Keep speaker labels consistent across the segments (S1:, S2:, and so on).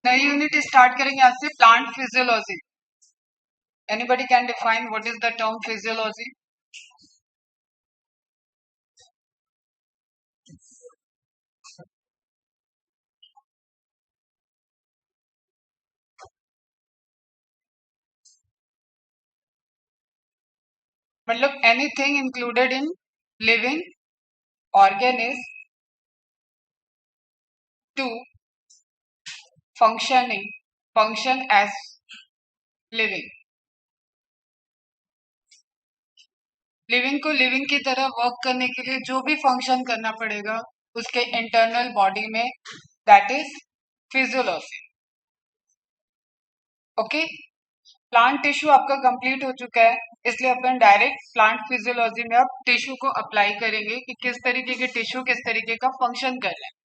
S1: नई unit start करेंगे आज से plant physiology. Anybody can define what is the term physiology? मतलब anything included in living organism to function as living. Living को living की तरह वर्क करने के लिए जो भी फंक्शन करना पड़ेगा उसके इंटरनल बॉडी में, that is physiology. Okay, plant tissue आपका कंप्लीट हो चुका है, इसलिए अपन डायरेक्ट प्लांट फिजियोलॉजी में अब टिश्यू को अप्लाई करेंगे कि किस तरीके के टिश्यू किस तरीके का फंक्शन कर रहे हैं।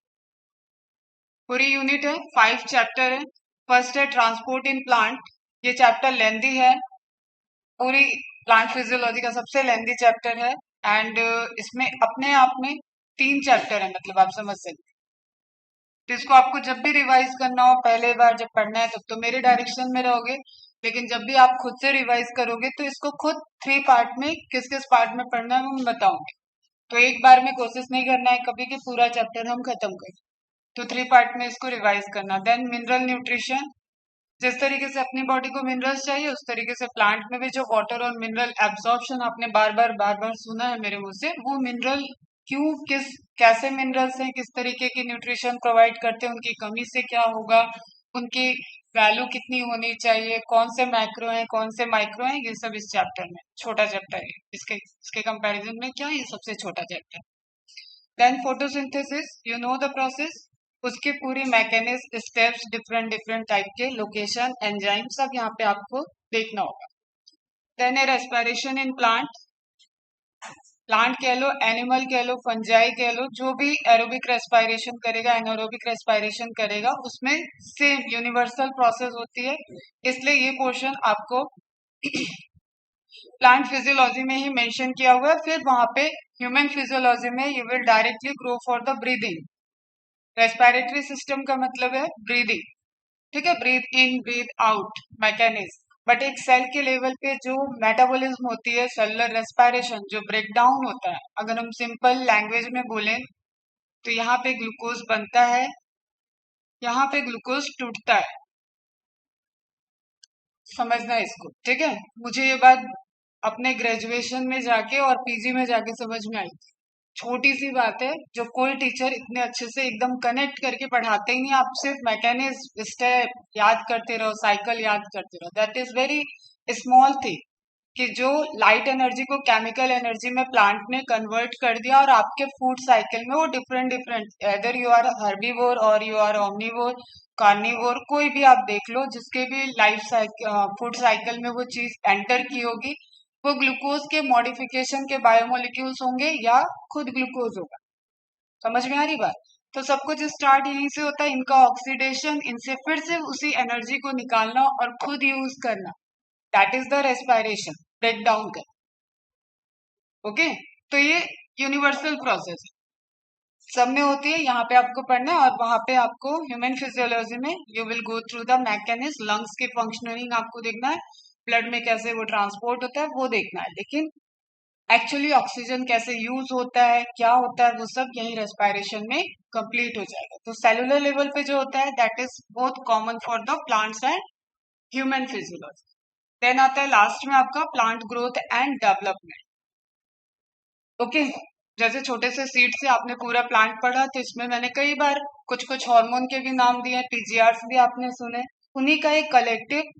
S1: पूरी यूनिट है, 5 चैप्टर है। फर्स्ट है ट्रांसपोर्ट इन प्लांट, ये चैप्टर लेंदी है, पूरी प्लांट फिजियोलॉजी का सबसे लेंदी चैप्टर है। एंड इसमें अपने आप में 3 चैप्टर है, मतलब आप समझ सकते हैं। तो इसको आपको जब भी रिवाइज करना हो, पहले बार जब पढ़ना है तब तो मेरे डायरेक्शन में रहोगे, लेकिन जब भी आप खुद से रिवाइज करोगे तो इसको खुद 3 पार्ट में किस किस पार्ट में पढ़ना है वो मैं बताऊंगी। तो एक बार में कोशिश नहीं करना है कभी कि पूरा चैप्टर हम खत्म करें, तो 3 पार्ट में इसको रिवाइज करना। देन मिनरल न्यूट्रिशन, जिस तरीके से अपनी बॉडी को मिनरल्स चाहिए उस तरीके से प्लांट में भी जो वाटर और मिनरल एब्जॉर्प्शन आपने बार बार सुना है मेरे मुंह से, वो मिनरल क्यों, किस कैसे मिनरल्स हैं, किस तरीके की न्यूट्रिशन प्रोवाइड करते हैं, उनकी कमी से क्या होगा, उनकी वैल्यू कितनी होनी चाहिए, कौन से मैक्रो हैं कौन से माइक्रो हैं, ये सब इस चैप्टर में, छोटा चैप्टर है इसके कंपैरिजन में, क्या ये सबसे छोटा chapter. Then photosynthesis, you know the process, उसकी पूरी mechanism, steps, different different type के लोकेशन, एंजाइम, सब यहाँ पे आपको देखना होगा। देन है रेस्पिरेशन इन प्लांट, प्लांट कह लो, एनिमल कह लो, फंजाई कह लो, जो भी एरोबिक रेस्पिरेशन करेगा, एनारोबिक रेस्पिरेशन करेगा, उसमें सेम यूनिवर्सल प्रोसेस होती है, इसलिए ये पोर्शन आपको प्लांट फिजियोलॉजी में ही मेंशन किया हुआ है। फिर वहां पे ह्यूमन फिजियोलॉजी में you will directly go for the breathing. Respiratory system का मतलब है ब्रीदिंग, ठीक है, breathe in breathe out mechanism. But एक सेल के लेवल पे जो मेटाबॉलिज्म होती है, सेलुलर रेस्पिरेशन, जो ब्रेक डाउन होता है, अगर हम सिंपल लैंग्वेज में बोलें तो यहाँ पे ग्लूकोज बनता है, यहाँ पे ग्लूकोज टूटता है, समझना है इसको, ठीक है। मुझे ये बात अपने ग्रेजुएशन में जाके और पीजी में जाके समझ में आई थी। छोटी सी बात है जो कोई टीचर इतने अच्छे से एकदम कनेक्ट करके पढ़ाते ही नहीं, आप सिर्फ मैकेनिज्म, स्टेप याद करते रहो, साइकिल याद करते रहो, that is very small thing, कि जो लाइट एनर्जी को केमिकल एनर्जी में प्लांट ने कन्वर्ट कर दिया, और आपके फूड साइकिल में वो different different, either you are herbivore और यू आर ओमनीवोर, कार्निवोर, कोई भी आप देख लो, जिसके भी लाइफ साइकिल फूड साइकिल में वो चीज एंटर की होगी, वो ग्लूकोज के मॉडिफिकेशन के बायोमोलिक्यूल्स होंगे या खुद ग्लूकोज होगा। समझ में आ रही बात? तो सब कुछ स्टार्ट यहीं से होता है, इनका ऑक्सीडेशन, इनसे फिर से उसी एनर्जी को निकालना और खुद यूज करना, that is the respiration, break down कर। ओके, तो ये यूनिवर्सल प्रोसेस है, सब में होती है, यहाँ पे आपको पढ़ना है, और वहां पे आपको ह्यूमन फिजियोलॉजी में you will go through the mechanism, lungs की फंक्शनिंग आपको देखना है, ब्लड में कैसे वो ट्रांसपोर्ट होता है वो देखना है, लेकिन एक्चुअली ऑक्सीजन कैसे यूज होता है, क्या होता है, वो सब यही रेस्पिरेशन में कंप्लीट हो जाएगा। तो सेलुलर लेवल पे जो होता है that is both common for the plants and human physiology. Then आता है लास्ट में आपका plant growth and development. Okay, जैसे छोटे से सीड से आपने पूरा प्लांट पढ़ा, तो इसमें मैंने कई बार कुछ कुछ हार्मोन के भी नाम दिए, पीजीआर्स भी आपने सुने, उन्हीं का एक कलेक्टिव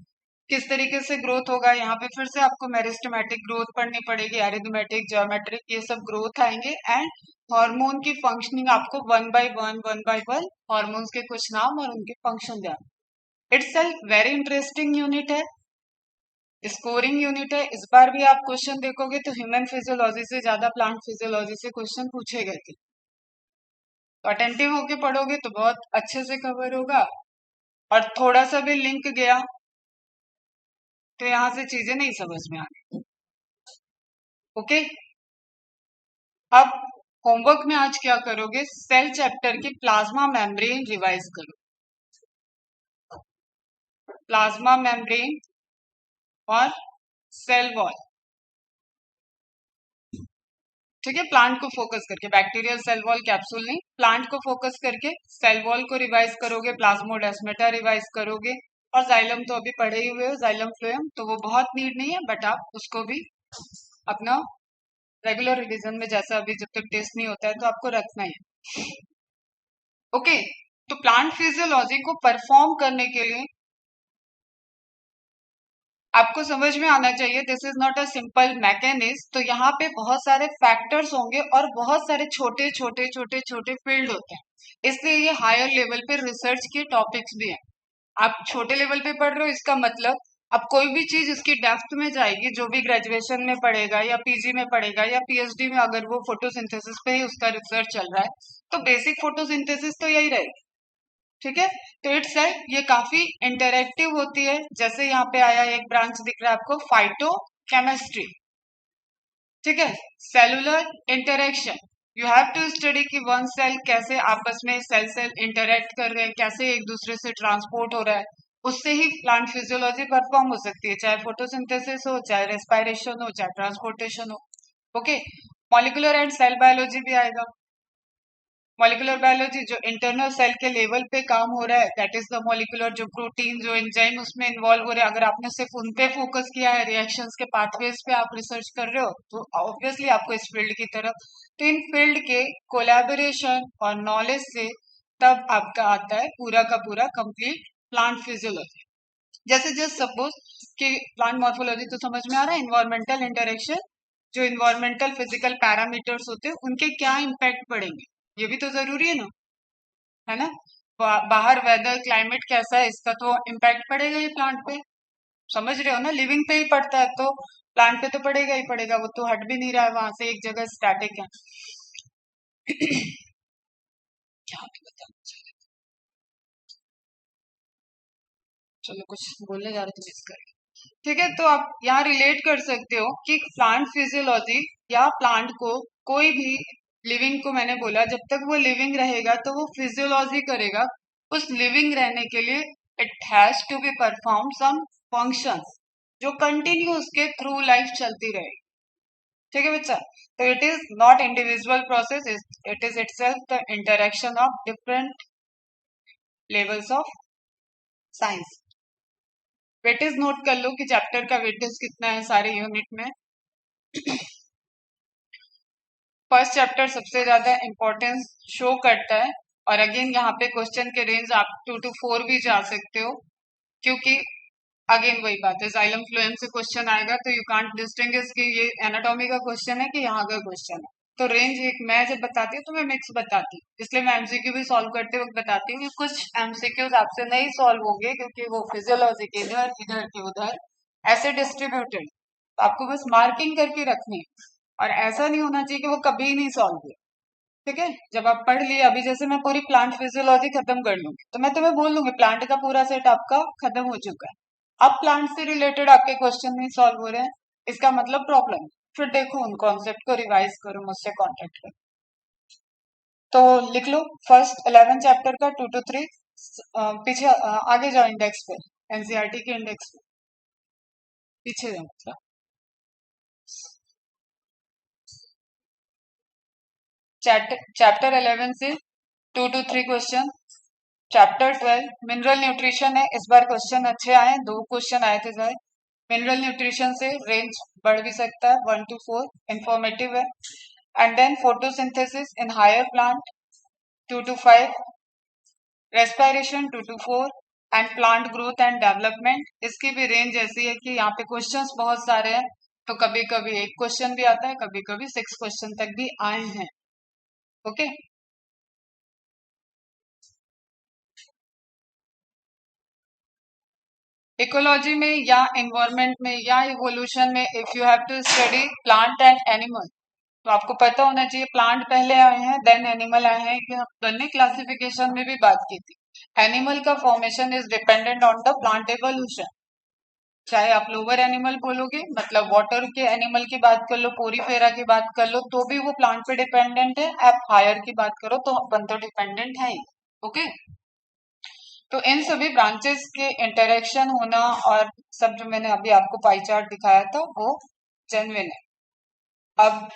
S1: किस तरीके से ग्रोथ होगा। यहाँ पे फिर से आपको मेरिस्टेमेटिक ग्रोथ पढ़नी पड़ेगी, एरिथमेटिक, ज्योमेट्रिक, ये सब ग्रोथ आएंगे, एंड हार्मोन की फंक्शनिंग आपको वन बाय वन हार्मोन्स के कुछ नाम और उनके फंक्शन ध्यान। इट्स वेरी इंटरेस्टिंग यूनिट है, स्कोरिंग यूनिट है। इस बार भी आप क्वेश्चन देखोगे तो ह्यूमन फिजियोलॉजी से ज्यादा प्लांट फिजियोलॉजी से क्वेश्चन पूछे गए थे, तो अटेंटिव होके पढ़ोगे तो बहुत अच्छे से कवर होगा, और थोड़ा सा भी लिंक गया तो यहाँ से चीजें नहीं समझ में आनी। ओके, अब होमवर्क में आज क्या करोगे, सेल चैप्टर की प्लाज्मा मेम्ब्रेन रिवाइज करो। प्लाज्मा मेम्ब्रेन और सेल वॉल। ठीक है, प्लांट को फोकस करके, बैक्टीरियल सेल वॉल कैप्सूल नहीं, प्लांट को फोकस करके सेल वॉल को रिवाइज करोगे, प्लाज्मोडेस्माटा रिवाइज करोगे, और जाइलम तो अभी पढ़े ही हुए हो, जाइलम फ्लोएम, तो वो बहुत नीड नहीं है, बट आप उसको भी अपना रेगुलर रिवीजन में, जैसा अभी जब तक टेस्ट नहीं होता है तो आपको रखना है। ओके, तो प्लांट फिजियोलॉजी को परफॉर्म करने के लिए आपको समझ में आना चाहिए this is not a simple mechanism. तो यहाँ पे बहुत सारे फैक्टर्स होंगे और बहुत सारे छोटे छोटे छोटे छोटे फील्ड होते हैं, इसलिए ये हायर लेवल पे रिसर्च के टॉपिक्स भी हैं। आप छोटे लेवल पे पढ़ रहे हो, इसका मतलब अब कोई भी चीज उसकी डेप्थ में जाएगी, जो भी ग्रेजुएशन में पढ़ेगा या पीजी में पढ़ेगा या पीएचडी में, अगर वो फोटोसिंथेसिस पे ही उसका रिसर्च चल रहा है, तो बेसिक फोटोसिंथेसिस तो यही रहेगी। ठीक है, तो इट्स ये काफी इंटरेक्टिव होती है। जैसे यहाँ पे आया एक ब्रांच दिख रहा है आपको, फाइटो केमिस्ट्री। ठीक है, cellular interaction, you have to study कि वन सेल कैसे आपस में सेल सेल इंटरेक्ट कर रहे हैं, कैसे एक दूसरे से ट्रांसपोर्ट हो रहा है, उससे ही प्लांट फिजियोलॉजी परफॉर्म हो सकती है, चाहे फोटोसिंथेसिस हो, चाहे रेस्पिरेशन हो, चाहे ट्रांसपोर्टेशन हो। Okay, molecular and cell biology भी आएगा। मॉलिक्यूलर बायोलॉजी जो इंटरनल सेल के लेवल पे काम हो रहा है, दैट इज द मॉलिक्यूलर, जो प्रोटीन जो एंजाइम उसमें इन्वॉल्व हो रहे हैं। अगर आपने सिर्फ उन पे फोकस किया है, रिएक्शंस के पाथवेज पे आप रिसर्च कर रहे हो, तो ऑब्वियसली आपको इस फील्ड की तरफ, तो इन फील्ड के कोलैबोरेशन और नॉलेज से तब आपका आता है पूरा का पूरा कंप्लीट प्लांट फिजियोलॉजी। जैसे जस्ट सपोज कि प्लांट मॉर्फोलॉजी तो समझ में आ रहा है, इन्वायरमेंटल इंटरेक्शन, जो इन्वायरमेंटल फिजिकल पैरामीटर्स होते हैं उनके क्या इम्पैक्ट पड़ेंगे, ये भी तो जरूरी है ना, है ना। बाहर वेदर क्लाइमेट कैसा है, इसका तो इम्पैक्ट पड़ेगा ही प्लांट पे, समझ रहे हो ना, लिविंग पे ही पड़ता है, तो प्लांट पे तो पड़ेगा ही पड़ेगा, वो तो हट भी नहीं रहा है वहां से, एक जगह स्टैटिक है। क्या बताना चाह रहे थे? चलो, कुछ बोलने जा रहे थे मिस कर। ठीक है, तो आप यहाँ रिलेट कर सकते हो कि प्लांट फिजियोलॉजी या प्लांट को, कोई भी लिविंग को, मैंने बोला जब तक वो लिविंग रहेगा तो वो फिजियोलॉजी करेगा। उस लिविंग रहने के लिए it has to be perform some functions जो कंटिन्यू उसके थ्रू लाइफ चलती रहे। ठीक है बच्चा, तो it is not individual process, it is itself the interaction of different levels of science. Weightage note कर लो कि चैप्टर का वेटेज कितना है सारे यूनिट में। फर्स्ट चैप्टर सबसे ज्यादा इंपॉर्टेंस शो करता है, और अगेन यहाँ पे क्वेश्चन के रेंज आप 2 to 4 भी जा सकते हो, क्योंकि अगेन वही बात है, जाइलम फ्लोएम से क्वेश्चन आएगा तो यू कांट डिस्टिंग्विश कि ये एनाटॉमी का क्वेश्चन है कि यहाँ का क्वेश्चन है। तो रेंज एक मैं जब बताती हूँ तो मैं मिक्स बताती हूँ, इसलिए मैं एमसीक्यू भी सॉल्व करते वक्त बताती हूँ कि कुछ एमसीक्यूज आपसे नहीं सॉल्व होंगे, क्योंकि वो फिजियोलॉजी के इधर, इधर के उधर ऐसे डिस्ट्रीब्यूटेड, तो आपको बस मार्किंग करके रखनी है, और ऐसा नहीं होना चाहिए कि वो कभी नहीं सॉल्व हुए। ठीक है, जब आप पढ़ लिए, अभी जैसे मैं पूरी प्लांट फिजियोलॉजी खत्म कर लूंगी तो मैं तुम्हें बोल लूंगी प्लांट का पूरा सेट आपका खत्म हो चुका है, अब प्लांट से रिलेटेड आपके क्वेश्चन नहीं सॉल्व हो रहे हैं, इसका मतलब प्रॉब्लम। फिर देखो उन कॉन्सेप्ट को रिवाइज करो, मुझसे कॉन्टेक्ट करो। तो लिख लो फर्स्ट 11 चैप्टर का 2 to 3, पीछे आगे जाओ इंडेक्स पे, एनसीईआरटी के इंडेक्स पे पीछे जाओ, मतलब चैप्टर 11 से 2 to 3 question. Chapter 12 mineral nutrition है, इस बार क्वेश्चन अच्छे आए, 2 क्वेश्चन आए थे सर। मिनरल न्यूट्रिशन से रेंज बढ़ भी सकता है, 1 to 4 इंफॉर्मेटिव है। And then photosynthesis in higher plant 2 to 5, respiration 2 to 4, and plant growth and development, इसकी भी रेंज ऐसी है कि यहाँ पे क्वेश्चंस बहुत सारे हैं, तो कभी कभी एक क्वेश्चन भी आता है, कभी कभी 6 क्वेश्चन तक भी आए हैं। ओके, इकोलॉजी में या एनवायरमेंट में या इवोल्यूशन में, if you have to study plant and animal, तो आपको पता होना चाहिए प्लांट पहले आए हैं देन एनिमल आए हैं, कि हम ने क्लासिफिकेशन में भी बात की थी। एनिमल का formation is dependent on the plant evolution, चाहे आप लोअर एनिमल बोलोगे, मतलब वाटर के एनिमल की बात कर लो, पोरीफेरा की बात कर लो, तो भी वो प्लांट पे डिपेंडेंट है। आप हायर की बात करो तो अपन तो डिपेंडेंट है ही। ओके, तो इन सभी ब्रांचेस के इंटरेक्शन होना और सब जो मैंने अभी आपको पाई चार्ट दिखाया था वो जेन्युइन है। अब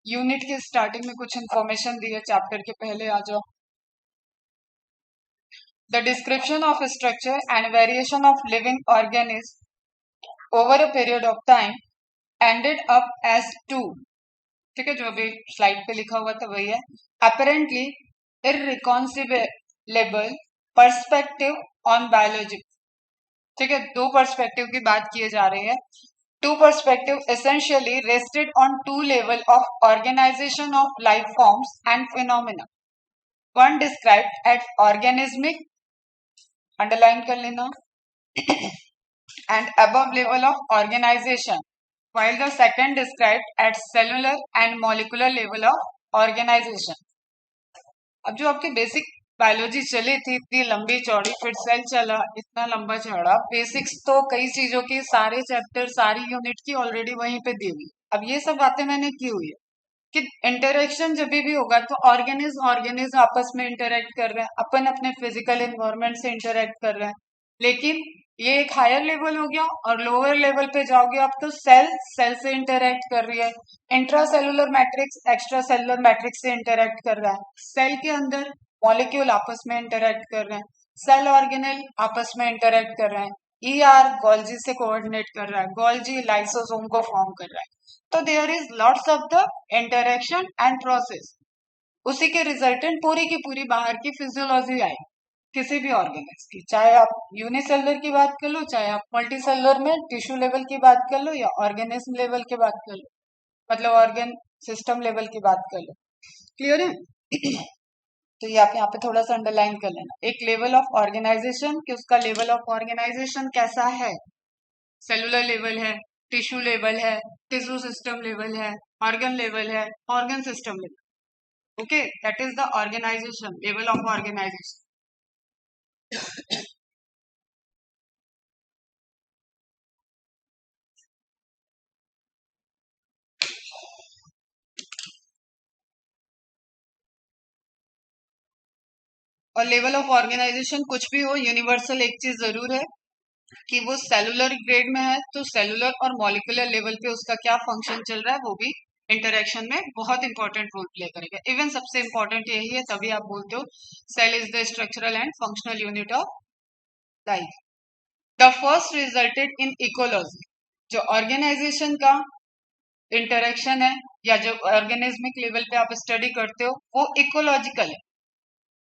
S1: यूनिट के स्टार्टिंग में कुछ इंफॉर्मेशन दी है, चैप्टर के पहले आ जाओ। The description of structure and variation of living organism over a period of time ended up as two, ठीक है, जो अभी स्लाइड पे लिखा हुआ था वही है, अपेरेंटली इररिकॉन्सिलेबल पर्सपेक्टिव ऑन बायोलॉजी। ठीक है, दो पर्सपेक्टिव की बात किए जा रही है। Two perspective essentially rested on two level of organization of life forms and phenomena. One described at organismic, underline कर लेना, and above level of organization, while the second described at cellular and molecular level of organization. अब जो आपकी basic biology चली थी इतनी लंबी चौड़ी, फिर सेल चला इतना लंबा चौड़ा, बेसिक्स तो कई चीजों की सारे चैप्टर सारी यूनिट की ऑलरेडी वहीं पे दी हुई। अब ये सब बातें मैंने की हुई है कि इंटरेक्शन जब भी होगा तो ऑर्गेनिज्म आपस में इंटरेक्ट कर रहे हैं, अपन अपने फिजिकल एनवायरनमेंट से इंटरेक्ट कर रहे हैं। लेकिन ये एक हायर लेवल हो गया और लोअर लेवल पे जाओगे आप तो सेल सेल से इंटरेक्ट कर रही है, intra cellular matrix extra cellular matrix से इंटरेक्ट कर रहा है, सेल के अंदर मॉलिक्यूल आपस में इंटरेक्ट कर रहे हैं, सेल ऑर्गेनेल आपस में इंटरेक्ट कर रहे हैं, ईआर गोल्जी से कोऑर्डिनेट कर रहा है, गोल्जी लाइसोसोम को फॉर्म कर रहा है। तो there is lots of the interaction and process, उसी के रिजल्टेंट पूरी की पूरी बाहर की फिजियोलॉजी आई किसी भी ऑर्गेनिज्म की, चाहे आप यूनिसेलुलर की बात कर लो, चाहे आप मल्टीसेलुलर में टिश्यू लेवल की बात कर लो, या ऑर्गेनिज्म लेवल की बात कर लो, मतलब ऑर्गन सिस्टम लेवल की बात कर लो। क्लियर है? तो ये आप यहाँ पे थोड़ा सा अंडरलाइन कर लेना, एक लेवल ऑफ ऑर्गेनाइजेशन कि उसका लेवल ऑफ ऑर्गेनाइजेशन कैसा है, सेलुलर लेवल है, टिश्यू लेवल है, टिश्यू सिस्टम लेवल है, ऑर्गन लेवल है, organ system level. Okay, that is the organisation, level of organisation. और लेवल ऑफ ऑर्गेनाइजेशन कुछ भी हो, यूनिवर्सल एक चीज जरूर है कि वो सेलुलर ग्रेड में है, तो सेलुलर और मॉलिकुलर लेवल पे उसका क्या फंक्शन चल रहा है वो भी इंटरेक्शन में बहुत इंपॉर्टेंट रोल प्ले करेगा। इवन सबसे इंपॉर्टेंट यही है, तभी आप बोलते हो cell is the structural and functional unit of life. The first resulted in ecology, जो ऑर्गेनाइजेशन का इंटरेक्शन है या जो ऑर्गेनिज्मिक लेवल पे आप स्टडी करते हो वो इकोलॉजिकल है,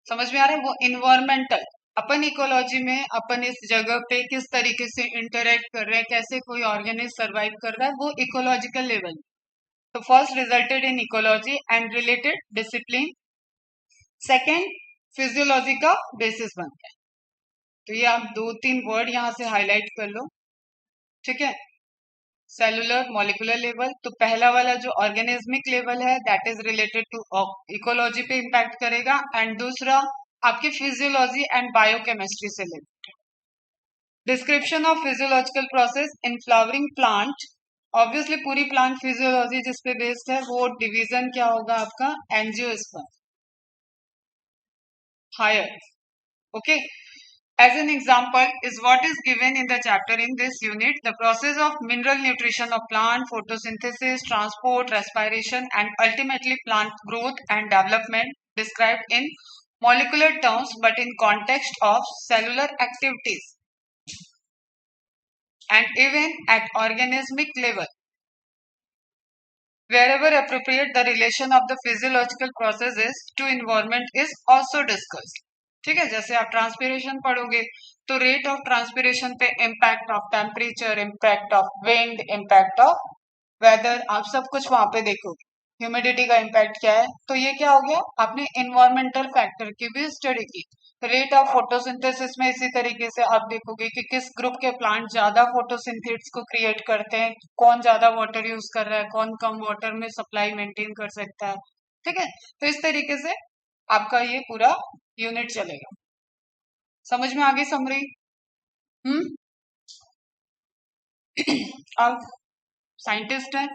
S1: समझ में आ रहा है? वो इन्वायरमेंटल, अपन इकोलॉजी में अपन इस जगह पे किस तरीके से इंटरेक्ट कर रहे हैं, कैसे कोई ऑर्गेनिज्म सरवाइव कर रहा है, वो इकोलॉजिकल लेवल। तो first resulted in ecology and related discipline, second physiology का बेसिस बनता है। तो ये आप दो तीन वर्ड यहाँ से हाईलाइट कर लो, ठीक है? सेलुलर मॉलिकुलर लेवल, तो पहला वाला जो ऑर्गेनिज्मिक लेवल है that is related to ecology पे इम्पैक्ट करेगा, एंड दूसरा आपकी फिजियोलॉजी एंड बायोकेमिस्ट्री से related. Description of physiological process in flowering plant, obviously पूरी प्लांट फिजियोलॉजी जिस पे बेस्ड है वो डिवीजन क्या होगा आपका, angiosperm, higher. Okay, as an example is what is given in the chapter in this unit, the process of mineral nutrition of plant, photosynthesis, transport, respiration, and ultimately plant growth and development described in molecular terms but in context of cellular activities and even at organismic level. Wherever appropriate, the relation of the physiological processes to environment is also discussed. ठीक है, जैसे आप transpiration पढ़ोगे तो rate of transpiration पे impact of temperature, impact of wind, impact of weather, आप सब कुछ वहां पे देखोगे। ह्यूमिडिटी का इम्पैक्ट क्या है, तो ये क्या हो गया, आपने इन्वायरमेंटल फैक्टर की भी स्टडी की। रेट ऑफ फोटोसिंथेसिस में इसी तरीके से आप देखोगे कि किस ग्रुप के प्लांट ज्यादा फोटोसिंथेट्स को क्रिएट करते हैं, कौन ज्यादा वाटर यूज कर रहा है, कौन कम वाटर में सप्लाई मेंटेन कर सकता है। ठीक है, तो इस तरीके से आपका ये पूरा यूनिट चलेगा। समझ में आ गई समरी? अब साइंटिस्ट है,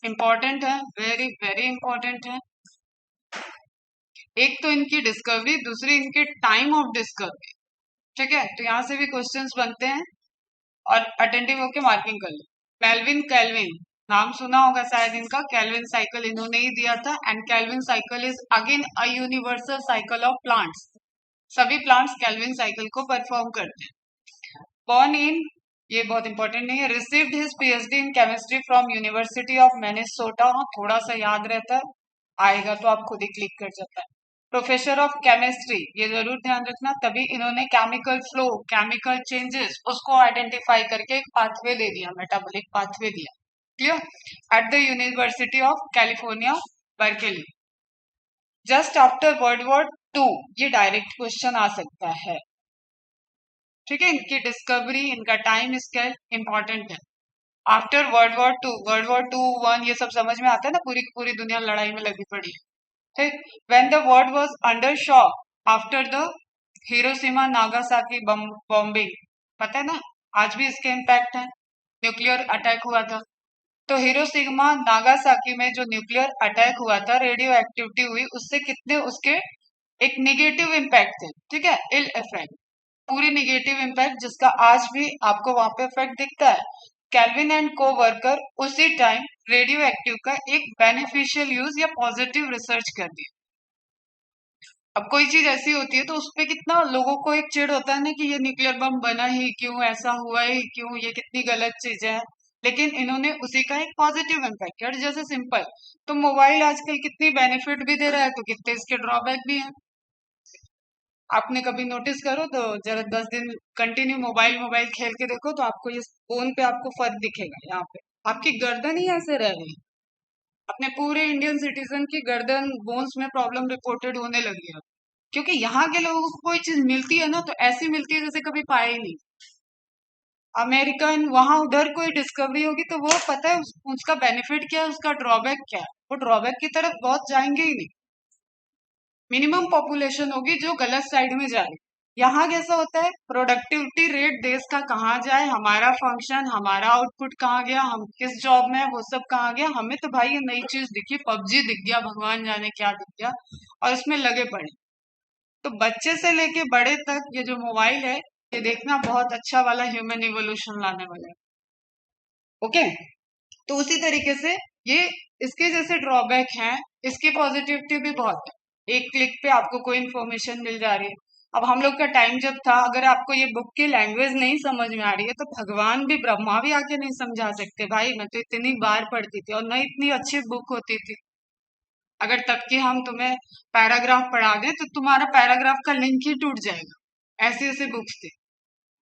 S1: इंपॉर्टेंट है, वेरी वेरी इंपॉर्टेंट है। एक तो इनकी डिस्कवरी, दूसरी इनके टाइम ऑफ डिस्कवरी। ठीक है, तो यहाँ से भी क्वेश्चंस बनते हैं और अटेंटिव होके मार्किंग कर लो। मेल्विन कैल्विन, नाम सुना होगा शायद इनका। कैल्विन साइकिल इन्होंने ही दिया था। And Calvin cycle is again a universal cycle of plants. सभी प्लांट्स कैल्विन साइकिल को परफॉर्म करते हैं। बॉर्न इन, ये बहुत इंपॉर्टेंट नहीं है, received his PhD in chemistry from university of Minnesota. थोड़ा सा याद रहता है, आएगा तो आप खुद ही क्लिक कर सकते हैं। प्रोफेसर ऑफ केमिस्ट्री, ये जरूर ध्यान रखना, तभी इन्होंने केमिकल फ्लो, केमिकल चेंजेस, उसको आइडेंटिफाई करके एक पाथवे दे दिया, मेटाबॉलिक पाथवे दिया। Clear? At the university of California Berkeley. Just after world war 2, ये डायरेक्ट क्वेश्चन आ सकता है। ठीक है, इनकी डिस्कवरी, इनका टाइम स्केल इंपॉर्टेंट है। After world war 2, world war 2, 1, ये सब समझ में आता है ना, पूरी की पूरी दुनिया लड़ाई में लगी पड़ी है। ठीक, when the world was under shock after the Hiroshima Nagasaki bombing, पता है ना, आज भी इसके इम्पैक्ट है। न्यूक्लियर अटैक हुआ था, तो हिरोशिमा नागासाकी में जो न्यूक्लियर अटैक हुआ था, रेडियो एक्टिविटी हुई, उससे कितने उसके एक निगेटिव इम्पैक्ट थे। ठीक है, इल इफेक्ट, पूरी निगेटिव इम्पैक्ट, जिसका आज भी आपको वहां पे इफेक्ट दिखता है। कैल्विन एंड को वर्कर उसी टाइम रेडियो एक्टिव का एक बेनिफिशियल यूज या पॉजिटिव रिसर्च कर दिया। अब कोई चीज ऐसी होती है तो उसपे कितना लोगों को एक चिढ़ होता है ना कि ये न्यूक्लियर बम बना ही क्यों, ऐसा हुआ ही क्यों, ये कितनी गलत चीज है। लेकिन इन्होंने उसी का एक पॉजिटिव इम्पैक्ट किया। जैसे सिंपल, तो मोबाइल आजकल कितनी बेनिफिट भी दे रहा है, तो कितने इसके ड्रॉबैक भी हैं। आपने कभी नोटिस करो तो जरा 10 दिन कंटिन्यू मोबाइल मोबाइल खेल के देखो, तो आपको ये फोन पे आपको फर्क दिखेगा। यहाँ पे आपकी गर्दन ही ऐसे रह रही है। अपने पूरे इंडियन सिटीजन की गर्दन बोन्स में प्रॉब्लम रिपोर्टेड होने लगी है, क्योंकि यहाँ के लोगों को कोई चीज मिलती है ना, तो ऐसी मिलती है जैसे कभी पाया ही नहीं। अमेरिकन वहां उधर कोई डिस्कवरी होगी तो वो पता है उसका बेनिफिट क्या है, उसका ड्रॉबैक क्या है, वो ड्रॉबैक की तरफ बहुत जाएंगे ही नहीं। मिनिमम पॉपुलेशन होगी जो गलत साइड में जा रही। यहाँ कैसा होता है, प्रोडक्टिविटी रेट देश का कहाँ जाए, हमारा फंक्शन, हमारा आउटपुट कहाँ गया, हम किस जॉब में है, वो सब कहाँ गया। हमें तो भाई ये नई चीज दिखी, पबजी दिख गया, भगवान जाने क्या दिख गया, और इसमें लगे पड़े। तो बच्चे से लेके बड़े तक ये जो मोबाइल है, ये देखना बहुत अच्छा वाला ह्यूमन इवोल्यूशन लाने वाला है। ओके, तो उसी तरीके से ये इसके जैसे ड्रॉबैक हैं, इसकी पॉजिटिविटी भी बहुत है। एक क्लिक पे आपको कोई इन्फॉर्मेशन मिल जा रही है। अब हम लोग का टाइम जब था, अगर आपको ये बुक की लैंग्वेज नहीं समझ में आ रही है तो भगवान भी, ब्रह्मा भी आके नहीं समझा सकते। भाई मैं तो इतनी बार पढ़ती थी, और न इतनी अच्छी बुक होती थी। अगर तब की हम तुम्हें पैराग्राफ पढ़ा दें तो तुम्हारा पैराग्राफ का लिंक ही टूट जाएगा। ऐसी ऐसी बुक्स थी।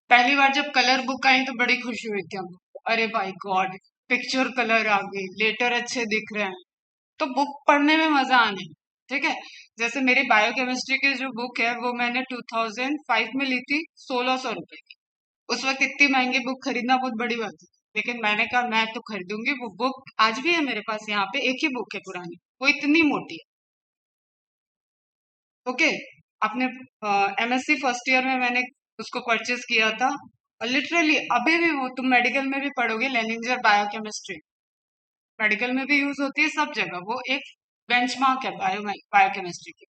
S1: पहली बार जब कलर बुक आई तो बड़ी खुशी हुई थी हमको, अरे भाई गॉड, पिक्चर कलर आ गई, लेटर अच्छे दिख रहे हैं, तो बुक पढ़ने में मजा आने। ठीक है, जैसे मेरी बायोकेमिस्ट्री की जो बुक है वो मैंने 2005 में ली थी, 1600 रुपए की। उस वक्त इतनी महंगी बुक खरीदना बहुत बड़ी बात है, लेकिन मैंने कहा मैं तो खरीदूंगी वो बुक। आज भी है मेरे पास, यहाँ पे एक ही बुक है पुरानी, वो इतनी मोटी है। ओके, आपने एमएससी फर्स्ट ईयर में मैंने उसको परचेज किया था, और लिटरली अभी भी वो तुम मेडिकल में भी पढ़ोगे, लेनिंजर बायोकेमिस्ट्री मेडिकल में भी यूज होती है, सब जगह वो एक बेंचमार्क है बायोकेमिस्ट्री की।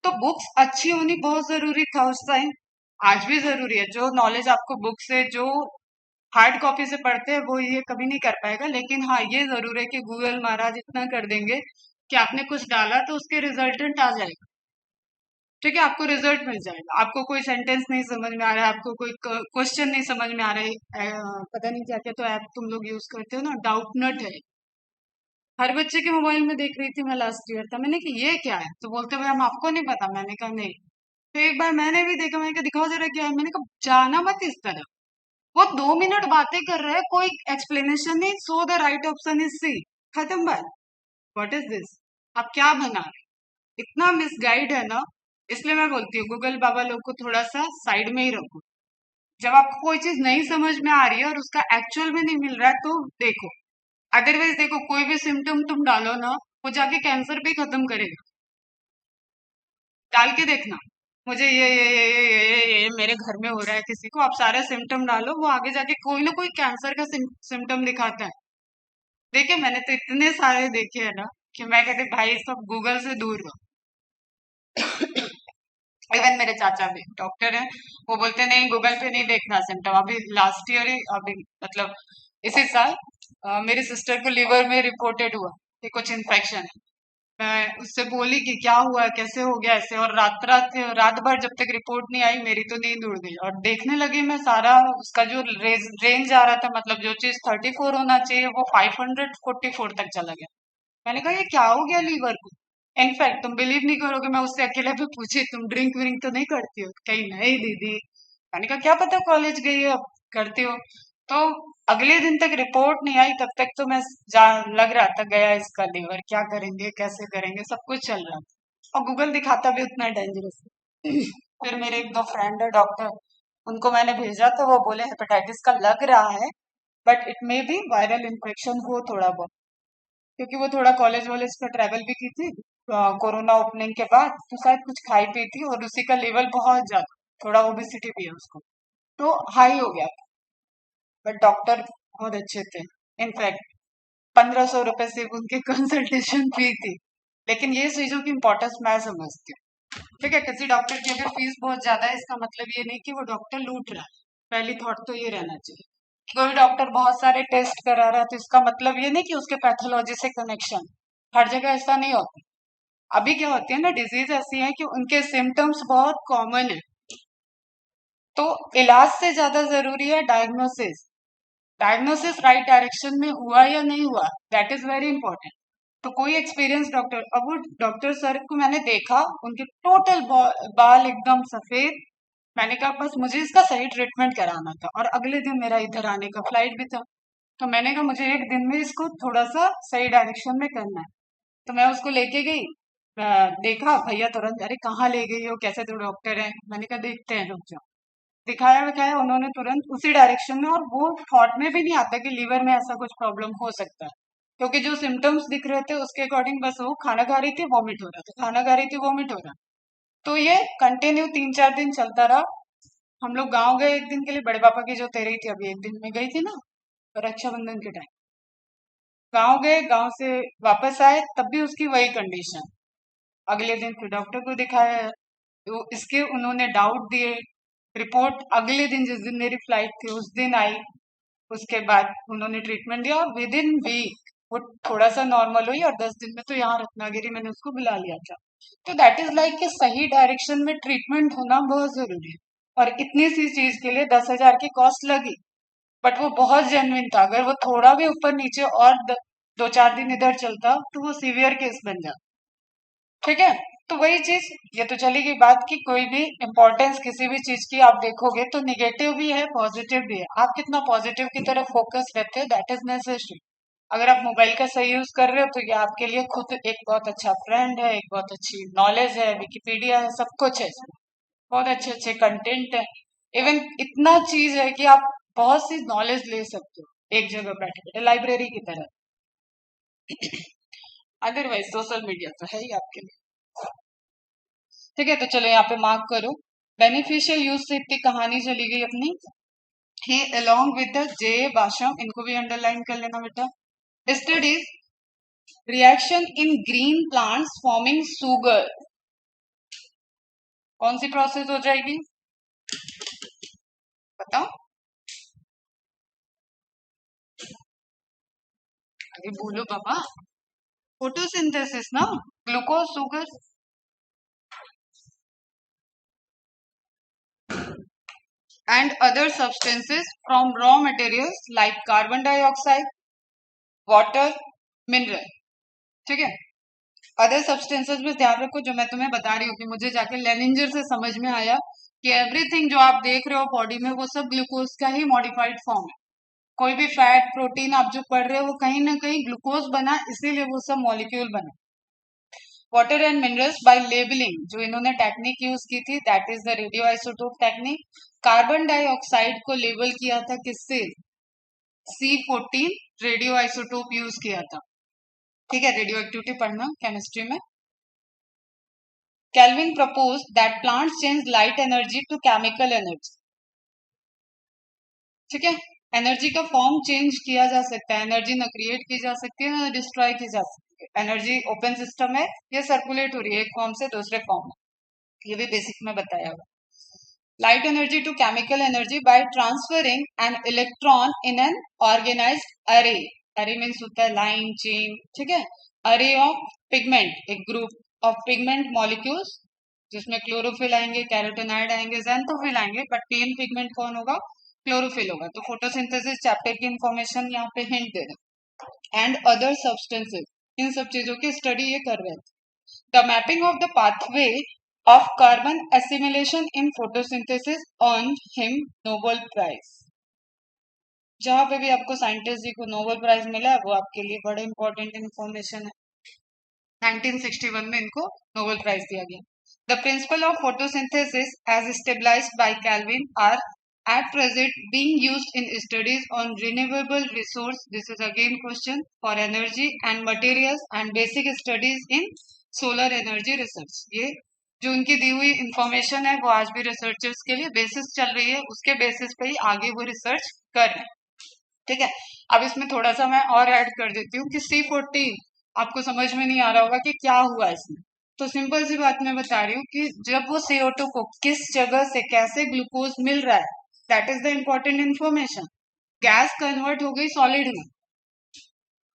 S1: तो बुक्स अच्छी होनी बहुत जरूरी था उस टाइम, आज भी जरूरी है। जो नॉलेज आपको बुक से, जो हार्ड कॉपी से पढ़ते हैं वो ये कभी नहीं कर पाएगा। लेकिन हाँ, ये जरूर है कि गूगल महाराज इतना कर देंगे कि आपने कुछ डाला तो उसके रिजल्टेंट आ जाएगा। ठीक है, आपको रिजल्ट मिल जाएगा। आपको कोई सेंटेंस नहीं समझ में आ रहा है, आपको कोई क्वेश्चन नहीं समझ में आ रहा है, पता नहीं क्या क्या तो ऐप तुम लोग यूज करते हो ना, डाउट नट है, हर बच्चे के मोबाइल में देख रही थी मैं, लास्ट ईयर था। मैंने कहा ये क्या है, तो बोलते भाई हम आपको नहीं पता। मैंने कहा नहीं। तो एक बार मैंने भी देखा, मैंने कहा दिखाओ जरा क्या है। मैंने कहा जाना मत इस तरह, वो 2 मिनट बातें कर रहे हैं, कोई एक्सप्लेनेशन नहीं। So the right option is C, खत्म बात। व्हाट इज दिस, आप क्या बना रहे, इतना मिसगाइड है ना। इसलिए मैं बोलती हूँ गूगल बाबा लोग को थोड़ा सा साइड में ही रखो। जब आपको कोई चीज नहीं समझ में आ रही है और उसका एक्चुअल में नहीं मिल रहा है तो देखो। अदरवाइज देखो, कोई भी सिम्टम तुम डालो ना, वो जाके कैंसर भी खत्म करेगा। डाल के देखना, मुझे ये मेरे घर में हो रहा है, किसी को आप सारे सिम्टम डालो, वो आगे जाके कोई ना कोई कैंसर का सिम्टम दिखाता है। देखिए मैंने तो इतने सारे देखे हैं ना, कि मैं कहती भाई सब गूगल से दूर रहो। इवन मेरे चाचा भी डॉक्टर हैं, वो बोलते नहीं गूगल पे नहीं देखना सिम्टम। अभी लास्ट ईयर ही, अभी मतलब इसी साल मेरी सिस्टर को लिवर में रिपोर्टेड हुआ कि कुछ इन्फेक्शन है। मैं उससे बोली कि क्या हुआ, कैसे हो गया ऐसे, और रात रात रात भर जब तक रिपोर्ट नहीं आई मेरी तो नींद उड़ गई, और देखने लगी मैं सारा उसका जो रेंज आ रहा था, मतलब जो चीज 34 होना चाहिए वो 544 तक चला गया। मैंने कहा ये क्या हो गया लीवर को। इनफैक्ट तुम बिलीव नहीं करोगे, मैं उससे अकेले भी पूछी तुम ड्रिंक व्रिंक तो नहीं करती हो, कहीं नहीं दीदी। मैंने कहा क्या पता कॉलेज गई हो अब करती हो। तो अगले दिन तक रिपोर्ट नहीं आई, तब तक तो मैं लग रहा था गया इसका लीवर, क्या करेंगे कैसे करेंगे, सब कुछ चल रहा था, और गूगल दिखाता भी उतना डेंजरस है। फिर मेरे एक दो फ्रेंड है डॉक्टर, उनको मैंने भेजा तो वो बोले हेपेटाइटिस का लग रहा है, but it may be viral infection हो थोड़ा बहुत, क्योंकि वो थोड़ा कॉलेज वॉलेज का ट्रैवल भी की थी कोरोना ओपनिंग के बाद, तो शायद कुछ खाई पी थी और उसी का लेवल बहुत ज्यादा, थोड़ा ओबेसिटी भी है उसको, तो हाई हो गया। बट डॉक्टर बहुत अच्छे थे, इनफैक्ट 1500 रुपए से उनकी कंसल्टेशन फी थी। लेकिन ये चीजों की इंपॉर्टेंस मैं समझती हूँ। ठीक है, किसी डॉक्टर की अगर फीस बहुत ज्यादा है इसका मतलब ये नहीं कि वो डॉक्टर लूट रहा है। पहली थॉट तो ये रहना चाहिए। कोई डॉक्टर बहुत सारे टेस्ट करा रहा है तो इसका मतलब ये नहीं कि उसके पैथोलॉजी से कनेक्शन। हर जगह ऐसा नहीं होता। अभी क्या होती है ना, डिजीज ऐसी है कि उनके सिम्टम्स बहुत कॉमन है, तो इलाज से ज्यादा जरूरी है डायग्नोसिस। डायग्नोसिस राइट डायरेक्शन में हुआ या नहीं हुआ, दैट इज वेरी इंपॉर्टेंट। तो कोई एक्सपीरियंस डॉक्टर, अब वो डॉक्टर सर को मैंने देखा, उनके टोटल बाल एकदम सफेद। मैंने कहा बस मुझे इसका सही ट्रीटमेंट कराना था, और अगले दिन मेरा इधर आने का फ्लाइट भी था। तो मैंने कहा मुझे एक दिन में इसको थोड़ा सा सही डायरेक्शन में करना है। तो मैं उसको लेके गई। देखा भैया तुरंत, अरे कहाँ ले गई हो, कैसे तो डॉक्टर है। मैंने कहा देखते हैं रुक जाओ। दिखाया विखाया उन्होंने तुरंत उसी डायरेक्शन में, और वो थॉट में भी नहीं आता कि लीवर में ऐसा कुछ प्रॉब्लम हो सकता है, क्योंकि जो सिम्टम्स दिख रहे थे उसके अकॉर्डिंग बस वो खाना खा रही थी वॉमिट हो रहा था, खाना खा रही थी वॉमिट हो रहा। तो ये कंटिन्यू 3-4 दिन चलता रहा। हम लोग गाँव गए एक दिन के लिए, बड़े पापा की जो तेरही थी, अभी एक दिन में गई थी ना रक्षाबंधन के टाइम। गाँव गए, गाँव से वापस आए तब भी उसकी वही कंडीशन। अगले दिन फिर डॉक्टर को दिखाया, तो इसके उन्होंने डाउट दिए। रिपोर्ट अगले दिन जिस दिन मेरी फ्लाइट थी उस दिन आई। उसके बाद उन्होंने ट्रीटमेंट दिया, और विद इन वीक वो थोड़ा सा नॉर्मल हुई, और 10 दिन में तो यहाँ रत्नागिरी मैंने उसको बुला लिया था। तो दैट इज लाइक कि सही डायरेक्शन में ट्रीटमेंट होना बहुत जरूरी है। और इतनी सी चीज के लिए 10,000 की कॉस्ट लगी, बट वो बहुत जेन्युइन था। अगर वो थोड़ा भी ऊपर नीचे और 2-4 दिन इधर चलता तो वो सीवियर केस बन जाता। ठीक है, तो वही चीज, ये तो चली गई बात की कोई भी इंपॉर्टेंस किसी भी चीज की आप देखोगे तो निगेटिव भी है पॉजिटिव भी है, आप कितना पॉजिटिव की तरफ फोकस रहते हो दैट इज नेसेसरी। अगर आप मोबाइल का सही यूज कर रहे हो तो ये आपके लिए खुद एक बहुत अच्छा फ्रेंड है, एक बहुत अच्छी नॉलेज है, विकिपीडिया है, सब कुछ है इसमें। बहुत अच्छे अच्छे कंटेंट है। इवन इतना चीज है कि आप बहुत सी नॉलेज ले सकते हो एक जगह बैठे बैठे, लाइब्रेरी की तरह। अदरवाइज सोशल मीडिया तो है ही आपके लिए। ठीक है, तो चलो यहाँ पे मार्क करो। बेनिफिशियल यूज से इतनी कहानी चली गई अपनी। ही along with the J Basham, इनको भी अंडरलाइन कर लेना बेटा। Studies reaction in green plants forming sugar, कौन सी प्रोसेस हो जाएगी बताओ। अरे बोलो बाबा। फोटोसिंथेसिस ना, glucose sugar and other substances from raw materials like carbon dioxide, water, mineral. ठीक है, अदर सब्सटेंसेस में ध्यान रखो, जो मैं तुम्हें बता रही हूँ कि मुझे जाके लेनिंजर से समझ में आया कि एवरीथिंग जो आप देख रहे हो बॉडी में वो सब ग्लूकोज का ही मॉडिफाइड फॉर्म है। कोई भी फैट प्रोटीन आप जो पढ़ रहे हो वो कहीं ना कहीं ग्लूकोज बना, इसीलिए वो सब मॉलिक्यूल बना। Water and minerals by labelling, जो इन्होंने टेक्निक यूज की थी that is the radio isotope technique. Carbon dioxide को लेबल किया था किससे, C14 रेडियो आइसोटोप यूज किया था। ठीक है, रेडियो एक्टिविटी पढ़ना केमिस्ट्री में। Kelvin proposed that plants change light energy to chemical energy। ठीक है, एनर्जी का फॉर्म चेंज किया जा सकता है, एनर्जी न क्रिएट की जा सकती है ना डिस्ट्रॉय की जा सकती है। एनर्जी ओपन सिस्टम है, ये सर्कुलेट हो रही है एक फॉर्म से दूसरे फॉर्म में। ये भी बेसिक में बताया हुआ। Light energy to chemical energy by transferring an electron in an organised array. Array means होता है लाइन, चेन, ठीक है। अरे ऑफ पिगमेंट, एक ग्रुप ऑफ पिगमेंट मॉलिक्यूल्स जिसमें क्लोरोफिल आएंगे, कैरोटेनॉइड आएंगे, ज़ैंथोफिल आएंगे, बट मेन पिगमेंट कौन होगा? क्लोरोफिल होगा। तो फोटोसिंथेसिस चैप्टर की इंफॉर्मेशन यहाँ पे हिंट दे रहे हैं। एंड अदर सब्सटेंसेस, इन सब चीजों की स्टडी ये कर रहे हैं। The mapping of the pathway of carbon assimilation in photosynthesis earned him Nobel Prize। जहां पे भी आपको साइंटिस्ट जी को नोबेल प्राइज मिला है वो आपके लिए बड़ा इंपॉर्टेंट इंफॉर्मेशन है। 1961 में इनको नोबेल प्राइज दिया गया। The principle of photosynthesis as stabilized by Calvin are at present being used in studies on renewable resource. This is again question for energy and materials and basic studies in solar energy research। ये जो उनकी दी हुई information है वो आज भी researchers के लिए बेसिस चल रही है, उसके बेसिस पे ही आगे वो रिसर्च कर रहे हैं, ठीक है। अब इसमें थोड़ा सा मैं और ऐड कर देती हूँ कि C14 आपको समझ में नहीं आ रहा होगा कि क्या हुआ इसमें। तो सिंपल सी बात मैं बता रही हूँ कि जब वो CO2 को किस जगह से कैसे ग्लूकोज मिल रहा है, that is the important information. Gas convert हो गई सॉलिड में,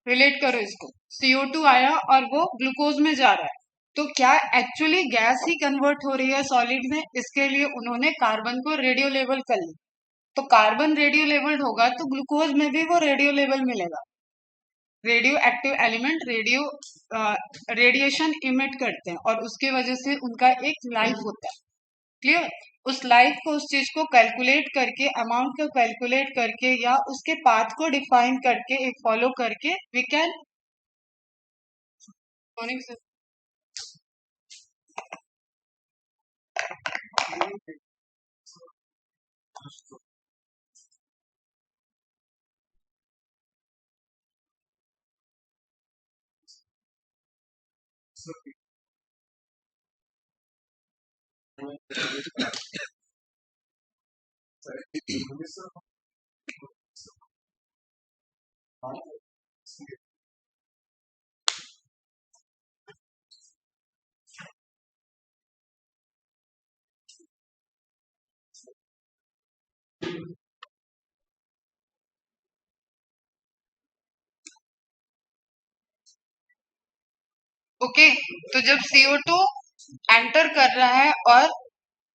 S1: रिलेट करो इसको। CO2 आया और वो ग्लूकोज में जा रहा है, तो क्या एक्चुअली गैस ही कन्वर्ट हो रही है सॉलिड में? इसके लिए उन्होंने कार्बन को रेडियो लेवल कर लिया। तो कार्बन रेडियो लेवल्ड होगा तो ग्लूकोज में भी वो रेडियो लेवल मिलेगा। Radio active element radiation emit करते हैं और उसकी वजह से उनका एक लाइफ होता है, क्लियर। उस लाइफ को, उस चीज को कैलकुलेट करके, अमाउंट को कैलकुलेट करके या उसके पाथ को डिफाइन करके, एक फॉलो करके वी कैन। ओके, तो जब CO2 एंटर कर रहा है और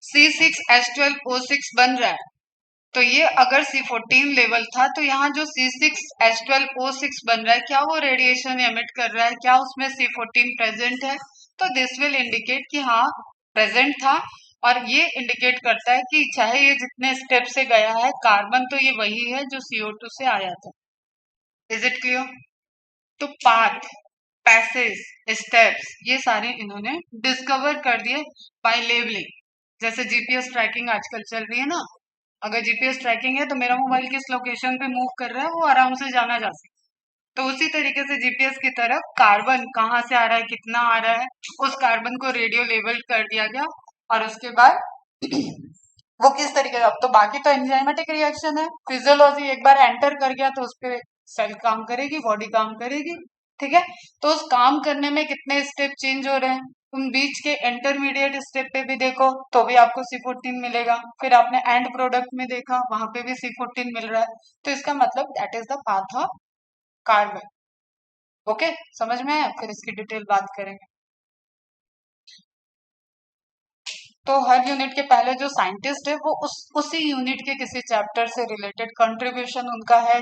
S1: C6H12O6 बन रहा है, तो ये अगर C14 लेवल था तो यहाँ जो C6H12O6 बन रहा है, क्या वो रेडिएशन एमिट कर रहा है? क्या उसमें C14 प्रेजेंट है? तो दिस विल इंडिकेट कि हाँ प्रेजेंट था। और ये इंडिकेट करता है कि चाहे ये जितने स्टेप से गया है, कार्बन तो ये वही है जो CO2 से आया था। Is it clear? तो पाथ, पैसेज, स्टेप्स, ये सारे इन्होंने डिस्कवर कर दिए बाय लेबलिंग। जैसे जीपीएस ट्रैकिंग आजकल चल रही है ना, अगर जीपीएस ट्रैकिंग है तो मेरा मोबाइल किस लोकेशन पे मूव कर रहा है वो आराम से जाना जा सकता है। तो उसी तरीके से जीपीएस की तरफ कार्बन कहाँ से आ रहा है, कितना आ रहा है, उस कार्बन को रेडियो लेबल कर दिया गया। और उसके बाद वो किस तरीके से, अब तो बाकी तो एंजाइमेटिक रिएक्शन है, फिजियोलॉजी एक बार एंटर कर गया तो उस पर सेल काम करेगी, बॉडी काम करेगी, ठीक है। तो उस काम करने में कितने स्टेप चेंज हो रहे हैं, उन बीच के इंटरमीडिएट स्टेप पे भी देखो तो भी आपको C14 मिलेगा। फिर आपने एंड प्रोडक्ट में देखा, वहां पे भी C14 मिल रहा है। तो इसका मतलब that is the path of carbon. Okay, समझ में आया? फिर इसकी डिटेल बात करेंगे। तो हर यूनिट के पहले जो साइंटिस्ट है वो उसी यूनिट के किसी चैप्टर से रिलेटेड कंट्रीब्यूशन उनका है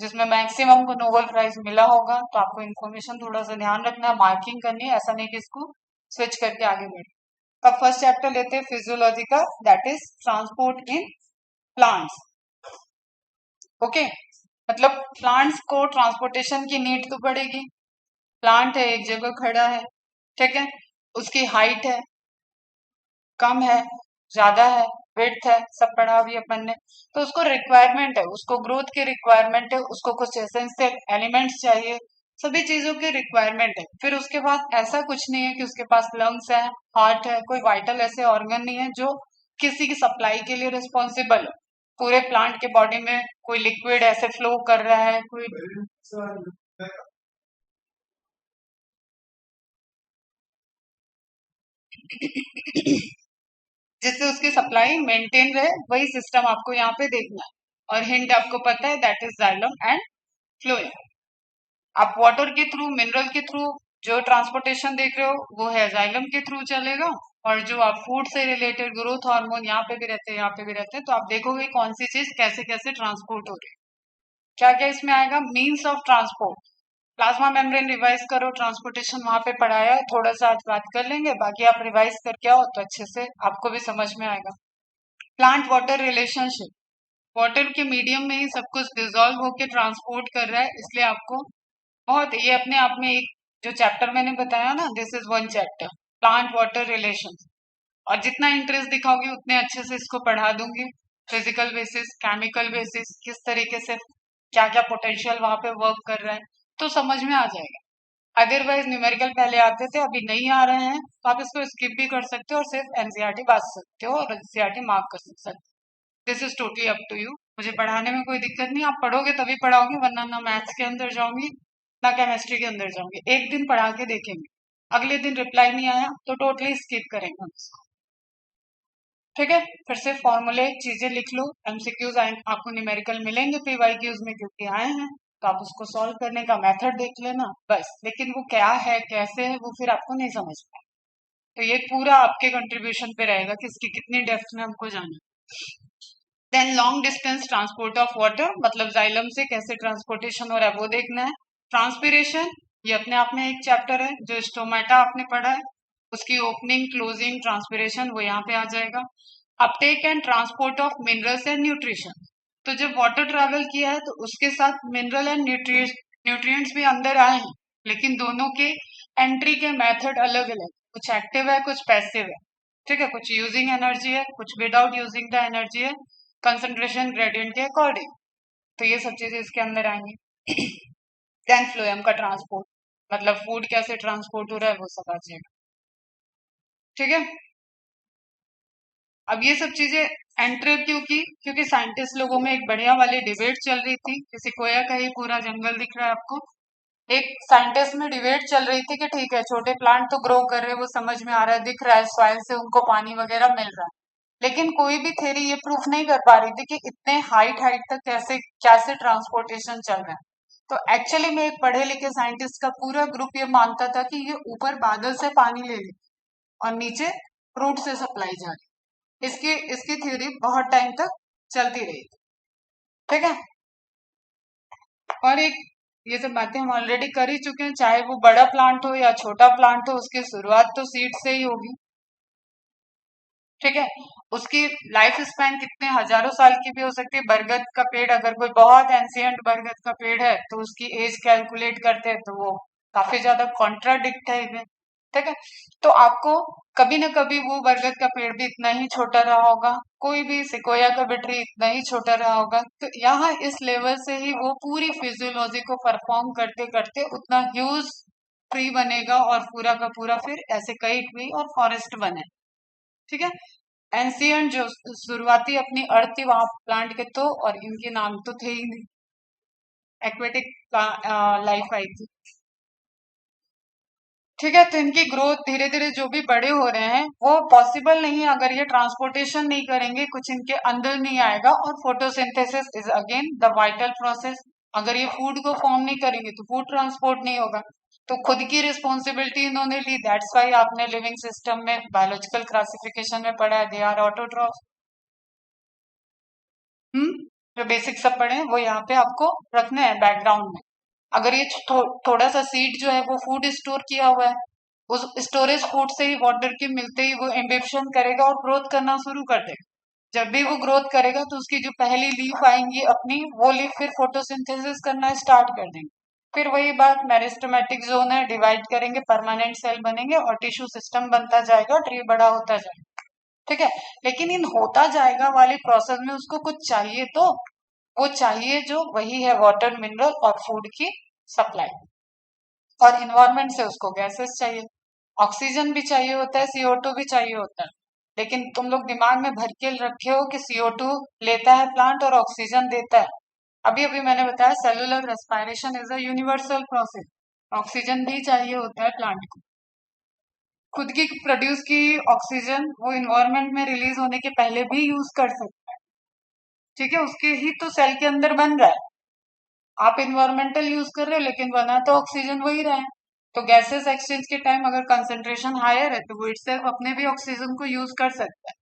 S1: जिसमें मैक्सिमम को नोबेल प्राइज मिला होगा। तो आपको इन्फॉर्मेशन थोड़ा सा ध्यान रखना है, मार्किंग करनी है, ऐसा नहीं कि इसको स्विच करके आगे बढ़े। अब फर्स्ट चैप्टर लेते हैं फिजियोलॉजी का, that is transport in plants. Okay, मतलब प्लांट्स को ट्रांसपोर्टेशन की नीड तो पड़ेगी। प्लांट है, एक जगह खड़ा है, ठीक है, उसकी हाइट है, कम है, ज्यादा है, विड्थ है, सब पढ़ा भी अपन ने। तो उसको रिक्वायरमेंट है, उसको ग्रोथ की रिक्वायरमेंट है, उसको कुछ एसेंशियल एलिमेंट्स चाहिए, सभी चीजों की रिक्वायरमेंट है। फिर उसके पास ऐसा कुछ नहीं है कि उसके पास लंग्स है, हार्ट है, कोई वाइटल ऐसे ऑर्गन नहीं है जो किसी की सप्लाई के लिए रिस्पॉन्सिबल है। पूरे प्लांट के बॉडी में कोई लिक्विड ऐसे फ्लो कर रहा है, कोई जिससे उसकी सप्लाई मेंटेन रहे, वही सिस्टम आपको यहाँ पे देखना है। और हिंट आपको पता है, that is xylem and phloem. आप वाटर के थ्रू, मिनरल के थ्रू जो ट्रांसपोर्टेशन देख रहे हो वो है जाइलम के थ्रू चलेगा, और जो आप फूड से रिलेटेड ग्रोथ हार्मोन यहाँ पे भी रहते हैं, यहाँ पे भी रहते हैं, तो आप देखोगे कौन सी चीज कैसे कैसे ट्रांसपोर्ट हो रही है। क्या क्या इसमें आएगा, means of transport. Plasma membrane revise करो, ट्रांसपोर्टेशन वहां पे पढ़ाया है, थोड़ा सा आज बात कर लेंगे, बाकी आप रिवाइज करके आओ तो अच्छे से आपको भी समझ में आएगा। प्लांट वाटर रिलेशनशिप, वाटर के मीडियम में ही सब कुछ डिजोल्व होके ट्रांसपोर्ट कर रहा है, इसलिए आपको बहुत, ये अपने आप में एक जो चैप्टर मैंने बताया ना, this is one chapter, plant water relation. और जितना इंटरेस्ट दिखाओगे उतने अच्छे से इसको पढ़ा दूंगी, फिजिकल बेसिस, केमिकल बेसिस, किस तरीके से क्या क्या पोटेंशियल वहां पे वर्क कर रहा है, तो समझ में आ जाएगा। अदरवाइज न्यूमेरिकल पहले आते थे, अभी नहीं आ रहे हैं, तो आप इसको स्किप भी कर सकते हो और सिर्फ एनसीईआरटी बांट सकते हो और एनसीईआरटी मार्क कर सकते हो। This is totally up to you. मुझे पढ़ाने में कोई दिक्कत नहीं, आप पढ़ोगे तभी पढ़ाओगे, वरना ना मैथ्स के अंदर जाऊंगी ना केमिस्ट्री के अंदर जाऊंगी। एक दिन पढ़ा के देखेंगे, अगले दिन रिप्लाई नहीं आया तो टोटली स्किप करेंगे हम इसको। ठीक है, फिर से फॉर्मूले चीजें लिख लो, एमसीक्यूज आपको न्यूमेरिकल मिलेंगे पीवाईक्यूज में क्योंकि आए हैं, तो आप उसको सॉल्व करने का मेथड देख लेना बस। लेकिन वो क्या है कैसे है वो फिर आपको नहीं समझ में, तो ये पूरा आपके कंट्रीब्यूशन पे रहेगा कि इसकी कितनी डेप्थ में हमको जाना। Then long distance transport of water, मतलब जाइलम से कैसे ट्रांसपोर्टेशन हो रहा है वो देखना है। ट्रांसपीरेशन, ये अपने आप में एक चैप्टर है, जो स्टोमेटा आपने पढ़ा है उसकी ओपनिंग क्लोजिंग ट्रांसपीरेशन वो यहाँ पे आ जाएगा। Uptake and transport of minerals and nutrition, तो जब वाटर ट्रैवल किया है तो उसके साथ मिनरल एंड न्यूट्रिएंट्स भी अंदर आए हैं, लेकिन दोनों के एंट्री के मेथड अलग अलग, कुछ एक्टिव है कुछ पैसिव है। ठीक है, कुछ यूजिंग एनर्जी है कुछ विदाउट यूजिंग द एनर्जी है, कंसंट्रेशन ग्रेडियंट के अकॉर्डिंग, तो ये सब चीजें इसके अंदर आएंगी। देन फ्लोएम का ट्रांसपोर्ट, मतलब फूड कैसे ट्रांसपोर्ट हो रहा है वो सब आ जाएगा। ठीक है, अब ये सब चीजें एंटर क्यों की, क्योंकि साइंटिस्ट लोगों में एक बढ़िया वाली डिबेट चल रही थी, जैसे कोया का ही पूरा जंगल दिख रहा है आपको, एक साइंटिस्ट में डिबेट चल रही थी कि ठीक है छोटे प्लांट तो ग्रो कर रहे हैं, वो समझ में आ रहा है, दिख रहा है, सॉइल से उनको पानी वगैरह मिल रहा है, लेकिन कोई भी थ्योरी ये प्रूफ नहीं कर पा रही थी कि इतने हाइट हाइट तक कैसे कैसे ट्रांसपोर्टेशन चल रहा है। तो एक्चुअली में एक पढ़े लिखे साइंटिस्ट का पूरा ग्रुप ये मानता था कि ये ऊपर बादल से पानी ले ले और नीचे रूट से सप्लाई जा रही, इसकी इसकी थ्योरी बहुत टाइम तक चलती रही। ठीक है, और एक ये सब बातें हम ऑलरेडी कर ही चुके हैं, चाहे वो बड़ा प्लांट हो या छोटा प्लांट हो, उसकी शुरुआत तो सीड से ही होगी। ठीक है, उसकी लाइफ स्पैन कितने हजारों साल की भी हो सकती है। बरगद का पेड़, अगर कोई बहुत एंशियंट बरगद का पेड़ है तो उसकी एज कैलकुलेट करते हैं तो वो काफी ज्यादा कॉन्ट्राडिक्ट है इधर। ठीक है, तो आपको कभी ना कभी वो बरगद का पेड़ भी इतना ही छोटा रहा होगा, कोई भी सिकोया का भी ट्री इतना ही छोटा रहा होगा, तो यहाँ इस लेवल से ही वो पूरी फिजियोलॉजी को परफॉर्म करते करते उतना ह्यूज ट्री बनेगा और पूरा का पूरा फिर ऐसे कई ट्री और फॉरेस्ट बने। ठीक है, एंशियंट जो शुरुआती अपनी अर्थ थी वहां प्लांट के तो, और इनके नाम तो थे ही नहीं, एक्वेटिक लाइफ आई थी। ठीक है, तो इनकी ग्रोथ धीरे धीरे जो भी बड़े हो रहे हैं वो पॉसिबल नहीं है अगर ये ट्रांसपोर्टेशन नहीं करेंगे, कुछ इनके अंदर नहीं आएगा। और photosynthesis is again the vital process, अगर ये फूड को फॉर्म नहीं करेंगे तो फूड ट्रांसपोर्ट नहीं होगा। तो खुद की रिस्पॉन्सिबिलिटी इन्होंने ली, दैट्स वाई आपने लिविंग सिस्टम में बायोलॉजिकल क्लासिफिकेशन में पढ़ा है, दे आर ऑटोट्रॉफ। जो बेसिक सब पढ़े हैं वो यहाँ पे आपको रखना है बैकग्राउंड में। अगर ये थोड़ा सा सीड जो है वो फूड स्टोर किया हुआ है, उस स्टोरेज फूड से ही वाटर के मिलते ही वो इम्बिप्शन करेगा और ग्रोथ करना शुरू कर देगा। जब भी वो ग्रोथ करेगा तो उसकी जो पहली लीफ आएंगी अपनी, वो लीफ फिर फोटोसिंथेसिस करना स्टार्ट कर देंगे। फिर वही बात, मेरिस्टेमेटिक जोन है, डिवाइड करेंगे, परमानेंट सेल बनेंगे और टिश्यू सिस्टम बनता जाएगा, ट्री बड़ा होता जाएगा। ठीक है, लेकिन इन होता जाएगा वाली प्रोसेस में उसको कुछ चाहिए, तो वो चाहिए जो वही है वाटर, मिनरल और फूड की सप्लाई। और इन्वायरमेंट से उसको गैसेस चाहिए, ऑक्सीजन भी चाहिए होता है, CO2 भी चाहिए होता है। लेकिन तुम लोग दिमाग में भर के रखे हो कि CO2 लेता है प्लांट और ऑक्सीजन देता है। अभी अभी मैंने बताया cellular respiration is a universal process, oxygen भी चाहिए होता है प्लांट को। खुद की प्रोड्यूस की ऑक्सीजन वो इन्वायरमेंट में रिलीज होने के पहले भी यूज कर सकता है। ठीक है, उसके ही तो सेल के अंदर बन रहा है। आप इन्वायरमेंटल यूज कर रहे हो लेकिन बना तो ऑक्सीजन वही रहा है। तो गैसेस एक्सचेंज के टाइम अगर कंसेंट्रेशन हायर है तो वो इटसेल्फ अपने भी ऑक्सीजन को यूज कर सकता है।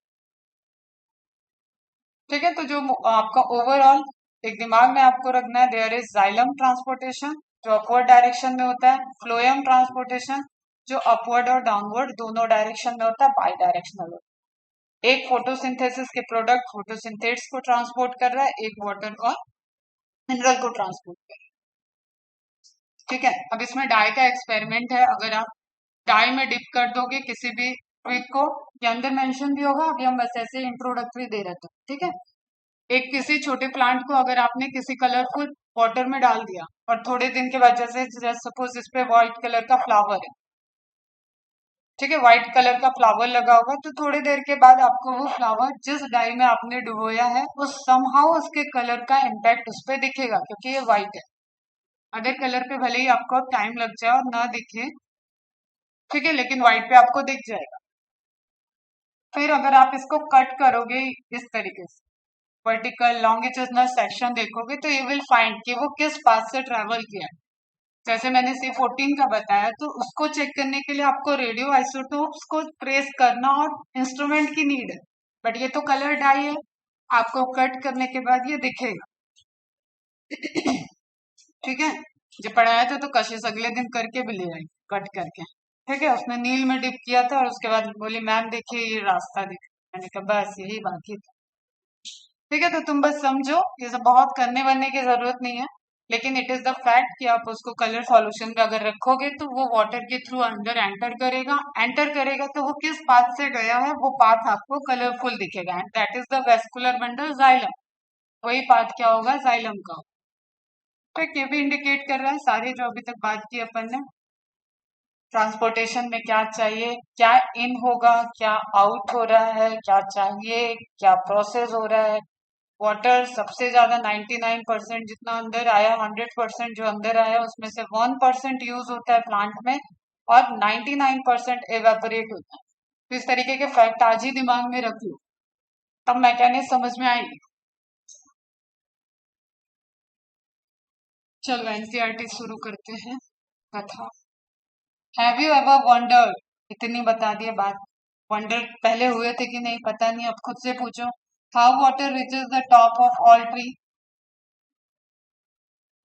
S1: ठीक है, तो जो आपका ओवरऑल एक दिमाग में आपको रखना है, देयर इज जाइलम ट्रांसपोर्टेशन जो अपवर्ड डायरेक्शन में होता है, फ्लोएम ट्रांसपोर्टेशन जो अपवर्ड और डाउनवर्ड दोनों डायरेक्शन में होता है, बाई डायरेक्शनल होता है। एक फोटोसिंथेसिस के प्रोडक्ट फोटोसिंथेट्स को ट्रांसपोर्ट कर रहा है, एक वाटर और मिनरल को ट्रांसपोर्ट कर रहा है। ठीक है, अब इसमें डाई का एक्सपेरिमेंट है। अगर आप डाई में डिप कर दोगे किसी भी ट्विग को, ये अंदर मेंशन भी होगा, अभी हम बस ऐसे इंट्रोडक्टरी दे रहे थे। ठीक है, एक किसी छोटे प्लांट को अगर आपने किसी कलरफुल वाटर में डाल दिया और थोड़े दिन के बाद जैसे सपोज इस पे व्हाइट कलर का फ्लावर है, ठीक है, व्हाइट कलर का फ्लावर लगा होगा, तो थोड़ी देर के बाद आपको वो फ्लावर जिस डाई में आपने डुबोया है वो समहाउ उसके कलर का इम्पैक्ट उस पर दिखेगा क्योंकि ये व्हाइट है। अदर कलर पे भले ही आपको टाइम लग जाए और ना दिखे, ठीक है, लेकिन व्हाइट पे आपको दिख जाएगा। फिर अगर आप इसको कट करोगे इस तरीके से, वर्टिकल लॉन्गिट्यूडनल सेक्शन देखोगे तो यू विल फाइंड कि वो किस पाथ से ट्रेवल किया है। जैसे मैंने C14 का बताया, तो उसको चेक करने के लिए आपको रेडियो आइसोटोप्स को ट्रेस करना और इंस्ट्रूमेंट की नीड है। बट ये तो कलर डाई है, आपको कट करने के बाद ये दिखेगा। ठीक है, जो पढ़ाया था तो कशिश अगले दिन करके भी ले आई, कट करके। ठीक है, उसने नील में डिप किया था और उसके बाद बोली मैम देखिए ये रास्ता दिख। मैंने कहा बस यही बाकी था। ठीक है, तो तुम बस समझो, ये सब बहुत करने बनने की जरूरत नहीं है, लेकिन इट इज द फैक्ट कि आप उसको कलर सॉल्यूशन में अगर रखोगे तो वो वाटर के थ्रू अंदर एंटर करेगा तो वो किस पाथ से गया है वो पाथ आपको कलरफुल दिखेगा, and that is the vascular bundle xylem. वही पाथ क्या होगा, जाइलम का। ठीक, ये भी इंडिकेट कर रहा है सारे जो अभी तक बात की अपन ने। ट्रांसपोर्टेशन में क्या चाहिए, क्या इन होगा, क्या आउट हो रहा है, क्या चाहिए, क्या प्रोसेस हो रहा है। वाटर सबसे ज्यादा 99% जितना अंदर आया, 100% जो अंदर आया उसमें से 1% यूज होता है प्लांट में और 99% एवेपोरेट होता है। तो इस तरीके के फैक्ट आज ही दिमाग में रख लो, तब मैकेनिक्स समझ में आएगी। चलो एनसीईआरटी शुरू करते हैं। कथा, हैव यू एवर वंडर्ड, इतनी बता दिए बात, वंडर पहले हुए थे कि नहीं पता नहीं, अब खुद से पूछो। How water reaches the top of all tree,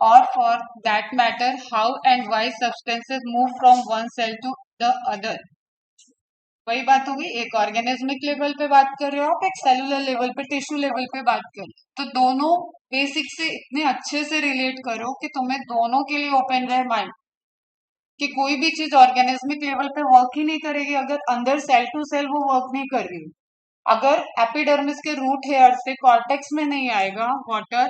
S1: or for that matter how and why substances move from one cell to the other। वही बात होगी, एक ऑर्गेनिज्मिक लेवल पे बात कर रहे हो आप, एक सेलुलर लेवल पे टिश्यू लेवल पे बात कर रहे हो, तो दोनों बेसिक से इतने अच्छे से रिलेट करो कि तुम्हें दोनों के लिए ओपन रहे माइंड, कि कोई भी चीज ऑर्गेनिज्मिक लेवल पे वर्क ही नहीं करेगी अगर अंदर सेल टू सेल वो वर्क नहीं कर रही। अगर एपिडर्मिस के रूट हेयर से कॉर्टेक्स में नहीं आएगा वाटर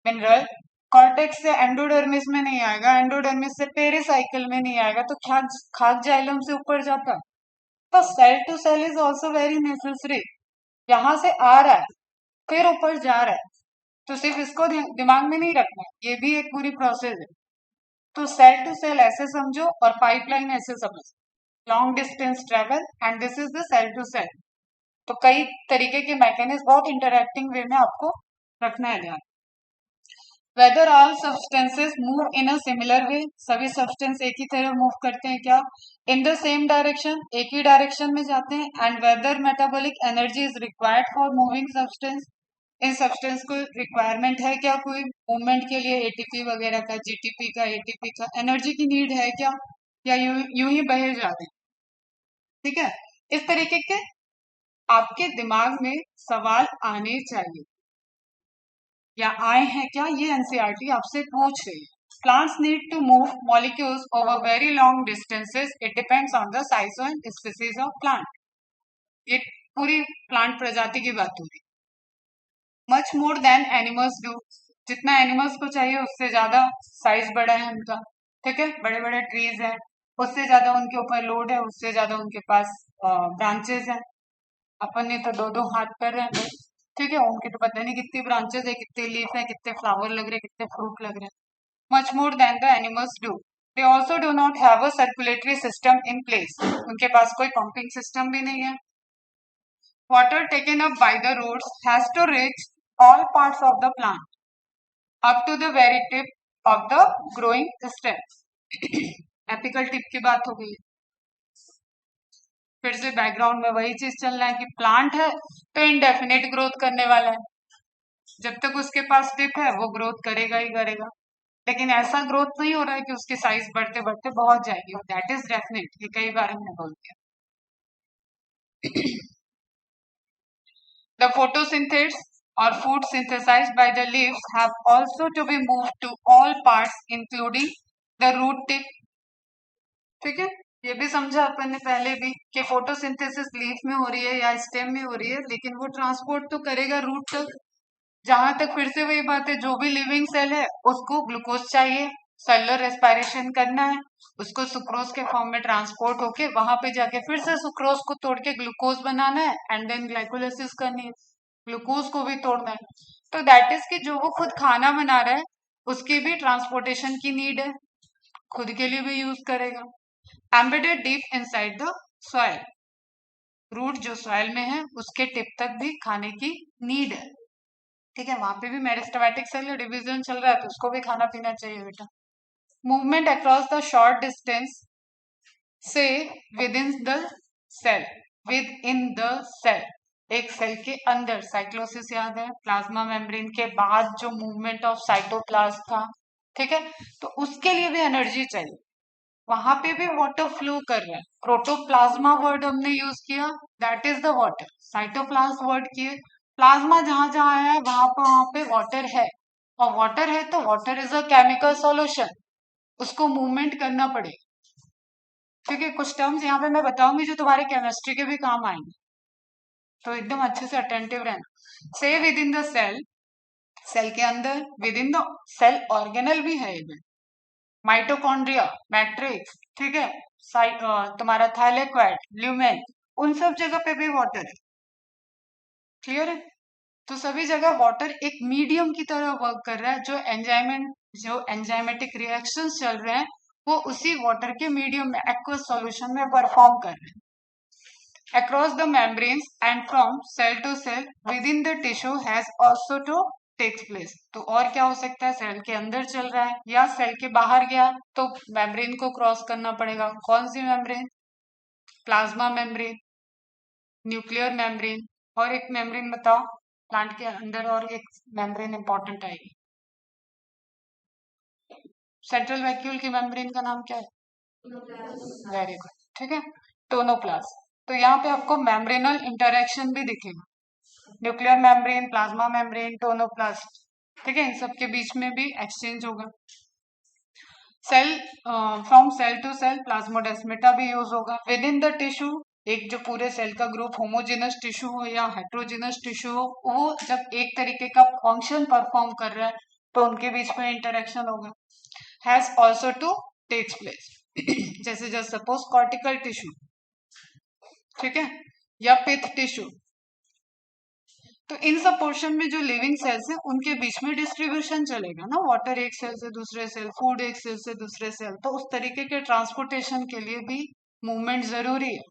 S1: मिनरल, कॉर्टेक्स से एंडोडर्मिस में नहीं आएगा, एंडोडर्मिस से पेरिसाइकिल में नहीं आएगा, तो खाक खाक जाइलम से ऊपर जाता। तो cell to cell is also very necessary. यहाँ से आ रहा है फिर ऊपर जा रहा है, तो सिर्फ इसको दिमाग में नहीं रखना, ये भी एक पूरी प्रोसेस है। तो सेल टू सेल ऐसे समझो और पाइपलाइन ऐसे समझो, long distance travel and this is the cell to cell. तो कई तरीके के मैकेनिज्म बहुत इंटरैक्टिंग वे में आपको रखना है ध्यान। Whether all substances move in a similar way, सभी सब्सटेंस एक ही तरह मूव करते हैं क्या, इन द सेम डायरेक्शन, एक ही डायरेक्शन में जाते हैं, and whether metabolic energy is required for moving substance, इन सब्सटेंस को रिक्वायरमेंट है क्या कोई मूवमेंट के लिए, एटीपी वगैरह का, जीटीपी का, एटीपी का, एनर्जी की नीड है क्या, या यूं ही बहे जाते हैं। ठीक है, इस तरीके के आपके दिमाग में सवाल आने चाहिए या आए हैं क्या, ये एनसीईआरटी आपसे पूछ रही है। Plants need to move molecules over very long distances, it depends on the size and species of plant. ये पूरी प्लांट प्रजाति की बात हो रही। Much more than animals do, जितना एनिमल्स को चाहिए उससे ज्यादा साइज बड़ा है उनका। ठीक है, बड़े बड़े ट्रीज है, उससे ज्यादा उनके ऊपर लोड है, उससे ज्यादा उनके पास ब्रांचेस है। अपन ने तो दो दो हाथ पैर है बस। ठीक है, उनकी तो पता नहीं कितनी ब्रांचेस है, कितने लीफ है, कितने फ्लावर लग रहे, कितने फ्रूट लग रहे, much more than the animals do. They also do not have a circulatory system in place, उनके पास कोई पंपिंग सिस्टम भी नहीं है. Water taken up by the roots has to reach all parts of the plant up to the very tip of the growing stem. Apical tip की बात हो गई. फिर से बैकग्राउंड में वही चीज चल रहा है कि प्लांट है तो इनडेफिनेट ग्रोथ करने वाला है. जब तक उसके पास टिप है वो ग्रोथ करेगा ही करेगा. लेकिन ऐसा ग्रोथ नहीं हो रहा है कि उसकी साइज बढ़ते बढ़ते बहुत जाएगी. दैट इज डेफिनेट, ये कई बार हमने बोल दिया. The photosynthesis or food synthesized by the leaves have also to be moved to all parts including the root tip. ठीक है, ये भी समझा अपन ने पहले भी कि फोटोसिंथेसिस लीफ में हो रही है या स्टेम में हो रही है, लेकिन वो ट्रांसपोर्ट तो करेगा रूट तक. जहां तक फिर से वही बात है, जो भी लिविंग सेल है उसको ग्लूकोज चाहिए, सेलुलर रेस्पिरेशन करना है, उसको सुक्रोज के फॉर्म में ट्रांसपोर्ट होके वहां पे जाके फिर से सुक्रोज को तोड़ के ग्लूकोज बनाना है एंड देन ग्लाइकोलाइसिस करनी है, ग्लूकोज को भी तोड़ना है. तो दैट इज कि जो वो खुद खाना बना रहा है उसकी भी ट्रांसपोर्टेशन की नीड है, खुद के लिए भी यूज करेगा. Embedded deep inside the soil, root जो सॉइल में है उसके टिप तक भी खाने की नीड है. ठीक है, वहां पे भी मेरिस्टेमेटिक सेल डिवीजन चल रहा है तो उसको भी खाना पीना चाहिए बेटा. Movement across the short distance से within the cell, within the cell, एक सेल के अंदर. साइक्लोसिस याद है, प्लाज्मा मेम्ब्रेन के बाद जो मूवमेंट ऑफ साइटोप्लाज्म था. ठीक है, तो उसके लिए भी एनर्जी चाहिए. वहां पे भी वाटर फ्लो कर रहा है. प्रोटोप्लाज्मा वर्ड हमने यूज किया, that is the water. Cytoplasm word किए, प्लाज्मा जहां जहां है वहां पे वाटर है. और वाटर है तो water is a chemical solution, उसको मूवमेंट करना पड़ेगा. ठीक है, कुछ टर्म्स यहाँ पे मैं बताऊंगी जो तुम्हारे केमिस्ट्री के भी काम आएंगे, तो एकदम अच्छे से अटेंटिव रहना. से within the cell, cell के अंदर, within the cell organelle भी है इधर, माइटोकॉन्ड्रिया, मैट्रिक्स. ठीक है, तुम्हारा थाइलेक्वाइड, ल्यूमेन, उन सब जगह पे भी वाटर है. क्लियर है, तो सभी जगह वाटर एक मीडियम की तरह वर्क कर रहा है. जो एंजाइमेटिक रिएक्शंस चल रहे हैं वो उसी वाटर के मीडियम में, एक्वस सॉल्यूशन में परफॉर्म कर रहे हैं. Across the membranes and from cell to cell within the tissue has also to takes place. तो और क्या हो सकता है, सेल के अंदर चल रहा है या सेल के बाहर गया तो मेम्ब्रेन को क्रॉस करना पड़ेगा. कौन सी membrane? Plasma membrane, nuclear membrane, और एक मेम्ब्रेन बताओ प्लांट के अंदर, और एक मेम्ब्रेन इंपॉर्टेंट आएगी. सेंट्रल वैक्यूल की मेम्ब्रेन का नाम क्या है? Very good. ठीक है, टोनोप्लास्ट. तो यहाँ पे आपको मेम्ब्रेनल इंटरेक्शन भी दिखेगा. Nuclear membrane, plasma membrane, tonoplast. ठीक है, इन सब के बीच में भी एक्सचेंज होगा. Cell, from cell to cell plasmodesmata भी यूज होगा. विद इन द टिश्यू, एक जो पूरे सेल का ग्रुप होमोजेनस टिश्यू हो या हेट्रोजेनस टिश्यू हो, वो जब एक तरीके का फंक्शन परफॉर्म कर रहा है तो उनके बीच में इंटरेक्शन होगा. Has also to takes place. जैसे जस्ट सपोज कॉर्टिकल टिश्यू, ठीक है, या पिथ टिश्यू. तो इन सब पोर्शन में जो लिविंग सेल्स है उनके बीच में डिस्ट्रीब्यूशन चलेगा ना, वाटर एक सेल से दूसरे सेल, फूड एक सेल से दूसरे सेल. तो उस तरीके के ट्रांसपोर्टेशन के लिए भी मूवमेंट जरूरी है.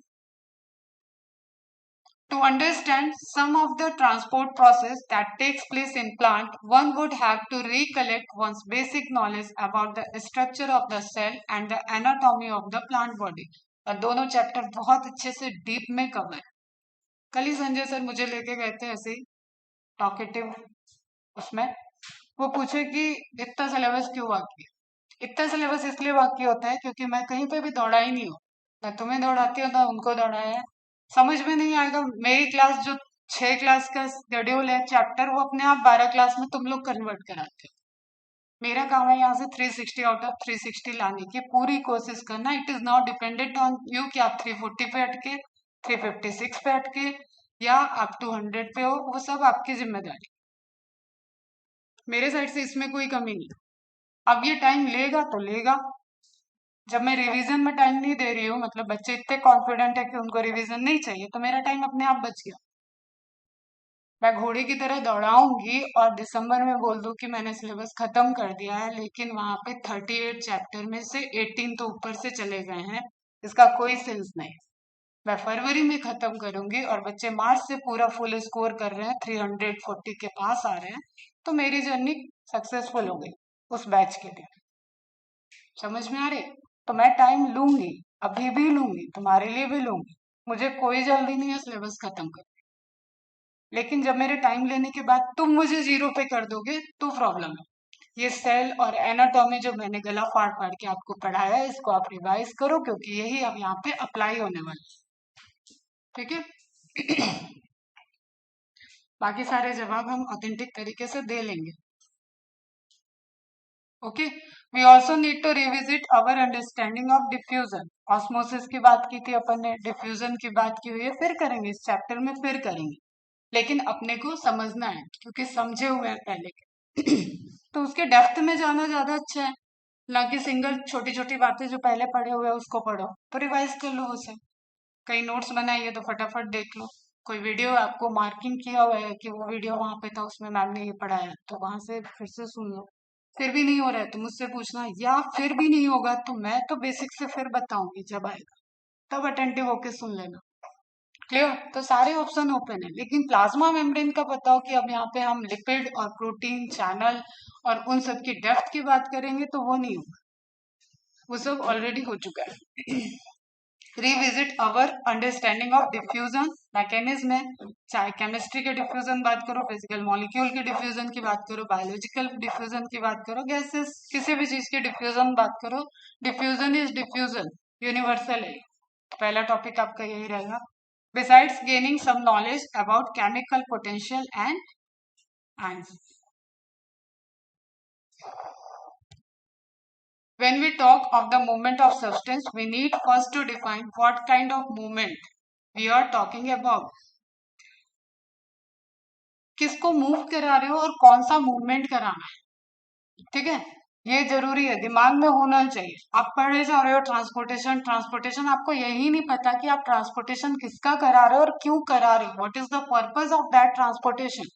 S1: To understand some of the transport process that takes place in plant, one would have to recollect one's basic knowledge about the structure of the cell and the anatomy of the plant body. और दोनों chapter बहुत अच्छे से deep में cover. कल ही Sanjay sir मुझे लेके गए थे ऐसे ही टॉकेटिव उसमें, वो पूछे कि इतना सिलेबस क्यों बाकी है. इतना सिलेबस इसलिए बाकी होता है क्योंकि मैं कहीं पे भी दौड़ा ही नहीं हूँ. मैं तुम्हें दौड़ाती हूँ ना, उनको दौड़ाया है. समझ में नहीं आएगा. मेरी क्लास जो 6 क्लास का शेड्यूल है चैप्टर, वो अपने आप 12 क्लास में तुम लोग कन्वर्ट कराते हो. मेरा काम है यहाँ से 360 आउट ऑफ 360 लाने की पूरी कोशिश करना. It is not dependent on you कि आप 340 पे अटके, 356 पे अटके या आप 200 पे हो, वो सब आपकी जिम्मेदारी. मेरे साइड से इसमें कोई कमी नहीं. अब ये टाइम लेगा तो लेगा. जब मैं रिवीजन में टाइम नहीं दे रही हूँ, मतलब बच्चे इतने कॉन्फिडेंट है कि उनको रिवीजन नहीं चाहिए, तो मेरा टाइम अपने आप बच गया. मैं घोड़े की तरह दौड़ाऊंगी और दिसंबर में बोल दूं कि मैंने सिलेबस खत्म कर दिया है, लेकिन वहां पे 38 चैप्टर में से 18 तो ऊपर से चले गए हैं, इसका कोई सेंस नहीं। मैं फरवरी में खत्म करूंगी और बच्चे मार्च से पूरा फुल स्कोर कर रहे हैं, 340 के पास आ रहे हैं, तो मेरी जर्नी सक्सेसफुल हो गई उस बैच के लिए। समझ में आ रही? तो मैं टाइम लूंगी, अभी भी लूंगी, तुम्हारे लिए भी लूंगी, मुझे कोई जल्दी नहीं है सिलेबस खत्म कर। लेकिन जब मेरे टाइम लेने के बाद तुम मुझे जीरो पे कर दोगे तो प्रॉब्लम है। ये सेल और एनाटॉमी जो मैंने गला फाड़ फाड़ के आपको पढ़ाया है, इसको आप रिवाइज करो, क्योंकि यही अब यहाँ पे अप्लाई होने वाला है। ठीक है? बाकी सारे जवाब हम ऑथेंटिक तरीके से दे लेंगे। Okay, we also need to revisit our understanding of diffusion. Osmosis की बात की थी अपन ने, डिफ्यूजन की बात की हुई है, फिर करेंगे इस चैप्टर में, फिर करेंगे, लेकिन अपने को समझना है क्योंकि समझे हुए हैं पहले के। तो उसके डेप्थ में जाना ज्यादा अच्छा है, ना कि सिंगल छोटी छोटी बातें जो पहले पढ़े हुए हैं उसको पढ़ो। तो रिवाइज कर लो उसे, कई नोट्स बनाइए तो फटाफट देख लो, कोई वीडियो आपको मार्किंग किया हुआ है कि वो वीडियो वहां पे था, उसमें मैम ने ये पढ़ाया, तो वहां से फिर से सुन लो। फिर भी नहीं हो रहा है तो मुझसे पूछना, या फिर भी नहीं होगा तो मैं तो बेसिक से फिर बताऊंगी, जब आएगा तब अटेंटिव होके सुन लेना। क्लियर? तो सारे ऑप्शन ओपन है, लेकिन प्लाज्मा मेम्ब्रेन का बताओ कि अब यहाँ पे हम लिपिड और प्रोटीन चैनल और उन सब की डेप्थ की बात करेंगे तो वो नहीं होगा, वो सब ऑलरेडी हो चुका है। Revisit our understanding of diffusion mechanism है, चाहे केमिस्ट्री के डिफ्यूजन बात करो, फिजिकल मॉलिक्यूल के डिफ्यूजन की बात करो, बायोलॉजिकल डिफ्यूजन की बात करो, गैसेस किसी भी चीज की डिफ्यूजन बात करो, डिफ्यूजन इज डिफ्यूजन, यूनिवर्सल है। पहला टॉपिक आपका यही रहेगा। Besides gaining some knowledge about chemical potential and ions. When we talk of the movement of substance, we need first to define what kind of movement we are talking about. किसको move करा रहे हो और कौन सा movement कराना है, ठीक है? ये जरूरी है, दिमाग में होना चाहिए। आप पढ़े जा रहे हो ट्रांसपोर्टेशन, ट्रांसपोर्टेशन आपको यही नहीं पता कि आप ट्रांसपोर्टेशन किसका करा रहे हो और क्यों करा रहे हो, what is the purpose of that transportation.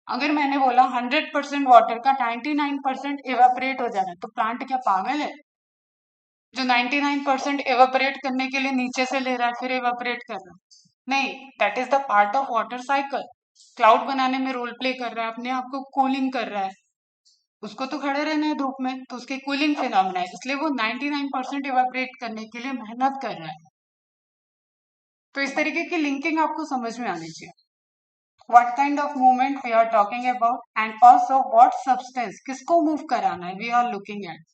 S1: अगर मैंने बोला 100% वाटर का 99% इवेपोरेट हो जा रहा है, तो प्लांट क्या पागल है जो 99% इवेपोरेट करने के लिए नीचे से ले रहा है फिर इवेपोरेट कर रहा है? नहीं, that is the part of water cycle. Cloud बनाने में रोल प्ले कर रहा है, अपने आप को कूलिंग कर रहा है, उसको तो खड़े रहना है धूप में, तो उसके कूलिंग फिनोमेना है, इसलिए वो 99% इवेपोरेट करने के लिए मेहनत कर रहा है। तो इस तरीके की लिंकिंग आपको समझ में आनी चाहिए। What kind of movement we are talking about and also what substance, किसको मूव कराना है, we are looking at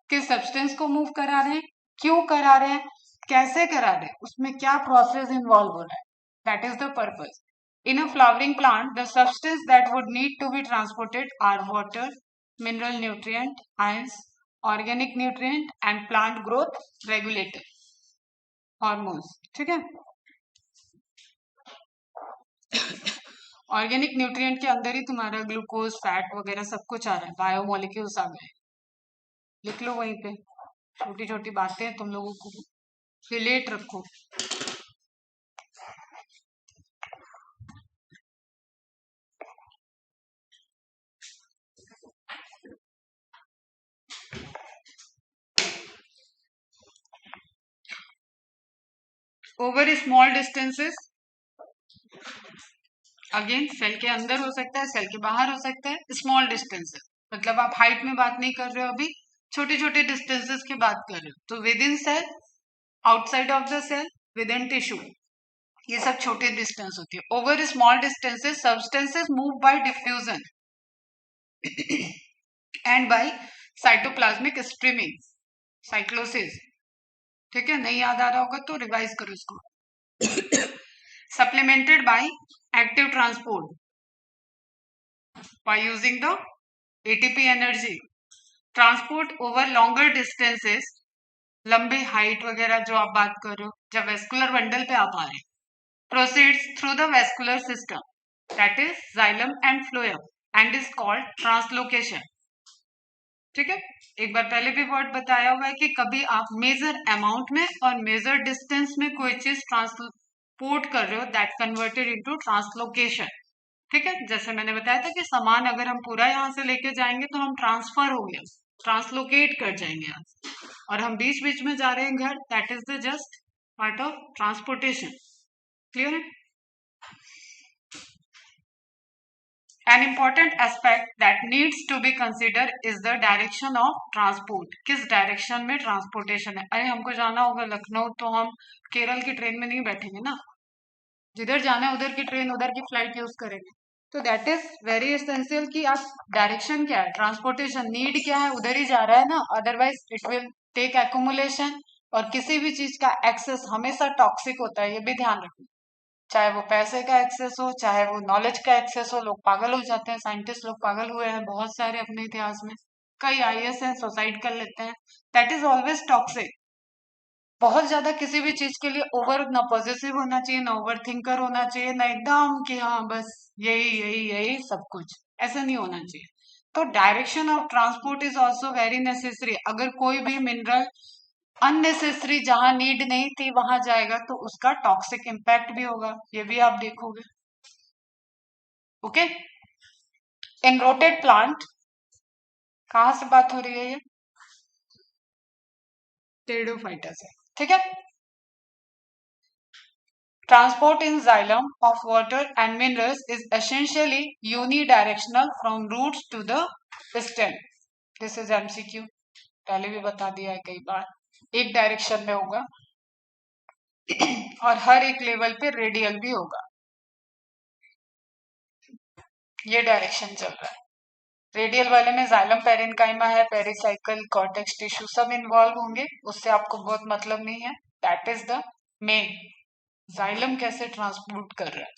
S1: किस सब्सटेंस को मूव करा रहे हैं, क्यों करा रहे हैं, कैसे करा रहे हैं, उसमें क्या प्रोसेस इन्वॉल्व हो रहा है, that is the purpose. In a flowering plant, the substance that would need to be transported are water, mineral nutrient, ions, organic nutrient and plant growth regulator, hormones, ठीक है? ऑर्गेनिक न्यूट्रिएंट के अंदर ही तुम्हारा glucose, fat वगैरह सब कुछ आ रहा है, बायोमोलिक्यूल्स आ गए, लिख लो वहीं पे, छोटी छोटी बातें तुम लोगों को रिलेट रखो। Over small distances, again cell के अंदर हो सकता है, सेल के बाहर हो सकता है। स्मॉल डिस्टेंसेस मतलब आप हाइट में बात नहीं कर रहे हो, अभी छोटे छोटे डिस्टेंसेस की बात कर रहे हो, तो within cell, outside of the cell, within tissue, ये सब छोटे डिस्टेंस होती है। Over small distances substances move by diffusion and by cytoplasmic streaming, cyclosis, ठीक है? नहीं याद आ रहा होगा तो रिवाइज करो इसको। supplemented by active transport by using the ATP energy, transport over longer distances, लंबे हाइट वगैरह जो आप बात कर रहे हो, जब वेस्कुलर बंडल पे आप आ रहे हैं, proceeds through the vascular system, that is xylem and phloem and is called translocation, ठीक है? एक बार पहले भी वर्ड बताया हुआ है कि कभी आप मेजर अमाउंट में और मेजर डिस्टेंस में कोई चीज ट्रांसपोर्ट कर रहे हो, दैट कन्वर्टेड इनटू ट्रांसलोकेशन। ठीक है, जैसे मैंने बताया था कि सामान अगर हम पूरा यहाँ से लेके जाएंगे तो हम ट्रांसफर हो गया, ट्रांसलोकेट कर जाएंगे यहाँ से, और हम बीच बीच में जा रहे हैं घर, that is the just part of transportation. Clear है? An important aspect that needs to be considered is the direction of transport. किस डायरेक्शन में ट्रांसपोर्टेशन है? अरे हमको जाना होगा लखनऊ, तो हम केरल की ट्रेन में नहीं बैठेंगे ना, जिधर जाना है उधर की ट्रेन, उधर की फ्लाइट यूज करेंगे। तो दैट इज वेरी एसेंशियल कि आप डायरेक्शन क्या है, ट्रांसपोर्टेशन नीड क्या है, उधर ही जा रहा है ना, otherwise it will take accumulation. और किसी भी चीज का एक्सेस हमेशा टॉक्सिक होता है, ये भी ध्यान रखना। चाहे वो पैसे का एक्सेस हो, चाहे वो नॉलेज का एक्सेस हो, लोग पागल हो जाते हैं, साइंटिस्ट लोग पागल हुए हैं बहुत सारे अपने इतिहास में, कई आईएएस हैं सुसाइड कर लेते हैं। That is always toxic. बहुत ज्यादा किसी भी चीज के लिए ओवर ना पॉजिटिव होना चाहिए, ना ओवर थिंकर होना चाहिए, ना एकदम कि हाँ बस यही यही यही सब कुछ, ऐसा नहीं होना चाहिए। तो direction of transport is also very necessary. अगर कोई भी मिनरल अननेसेसरी जहां नीड नहीं थी वहां जाएगा तो उसका टॉक्सिक इम्पैक्ट भी होगा, ये भी आप देखोगे। ओके, एनरोटेड प्लांट, कहां से बात हो रही है ये? टेरिडोफाइटा से। ठीक है, transport in xylem of water and minerals is essentially unidirectional from roots to the stem. This is MCQ, पहले भी बता दिया है कई बार, एक डायरेक्शन में होगा और हर एक लेवल पे रेडियल भी होगा। ये डायरेक्शन चल रहा है। रेडियल वाले में जाइलम पेरेन्काइमा है, पेरिसाइकल, कॉर्टेक्स टिश्यू सब इन्वॉल्व होंगे, उससे आपको बहुत मतलब नहीं है। That is the main, xylem कैसे ट्रांसपोर्ट कर रहा है,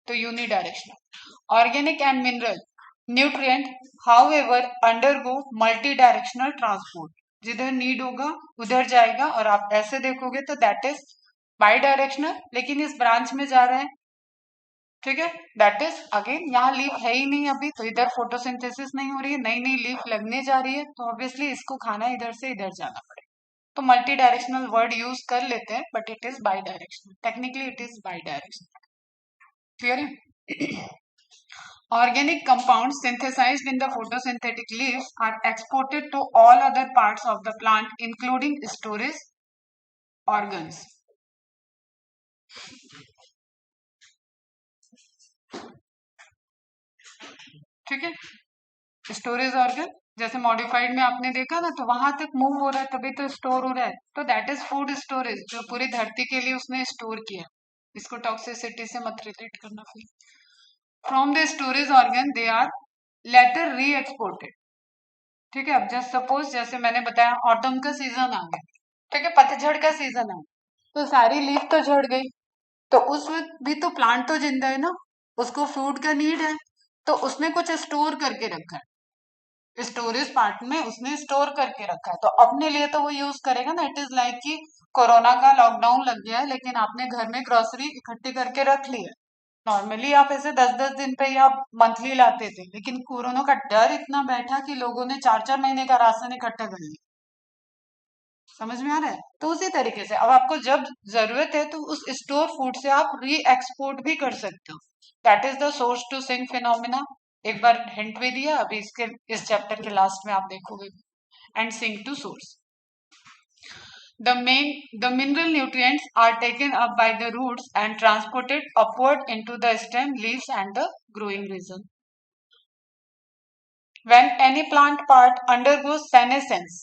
S1: तो unidirectional. Organic and mineral nutrient however undergo multi directional transport, जिधर नीड होगा उधर जाएगा, और आप ऐसे देखोगे तो दैट इज बाई डायरेक्शनल, लेकिन इस ब्रांच में जा रहा है। ठीक है, दैट इज अगेन, यहाँ लीफ है ही नहीं अभी, तो इधर फोटोसिंथेसिस नहीं हो रही है, नई नई लीफ लगने जा रही है, तो ऑब्वियसली इसको खाना इधर से इधर जाना पड़ेगा। तो मल्टी डायरेक्शनल वर्ड यूज कर लेते हैं, but it is by directional, technically it is by directional. Clear है? Organic compounds synthesized in the photosynthetic leaves are exported to all other parts of the plant, including storage organs. ठीक है, storage organ, जैसे modified में आपने देखा ना, तो वहां तक मूव हो रहा है तभी तो स्टोर हो रहा है, तो दैट इज फूड स्टोरेज, जो पूरी धरती के लिए उसने स्टोर किया। इसको टॉक्सिसिटी से मत रिलेट करना। फिर from the storage organ they are later re exported. ठीक है, अब जस्ट सपोज जैसे मैंने बताया ऑटम का सीजन आ गया, ठीक है, पतझड़ का सीजन आ गया, तो सारी लीफ तो झड़ गई, तो उस वक्त भी तो प्लांट तो जिंदा है ना, उसको फूड का नीड है, तो उसने कुछ स्टोर करके रखा है, स्टोरेज पार्ट में उसने स्टोर करके रखा है, तो अपने लिए तो वो यूज करेगा ना। इट इज लाइक कि कोरोना का लॉकडाउन लग गया है, लेकिन आपने घर में ग्रोसरी इकट्ठी करके रख ली है। नॉर्मली आप ऐसे 10-10 दिन पे या मंथली लाते थे, लेकिन कोरोना का डर इतना बैठा कि लोगों ने 4-4 महीने का राशन इकट्ठा कर लिया। समझ में आ रहा है? तो उसी तरीके से अब आपको जब जरूरत है तो उस स्टोर फूड से आप री एक्सपोर्ट भी कर सकते हो। That is the source to sink phenomena. एक बार हिंट भी दिया, अभी इसके इस चैप्टर के लास्ट में आप देखोगे। And sink to source, the mineral nutrients are taken up by the roots and transported upward into the stem, leaves and the growing region. When any plant part undergoes senescence,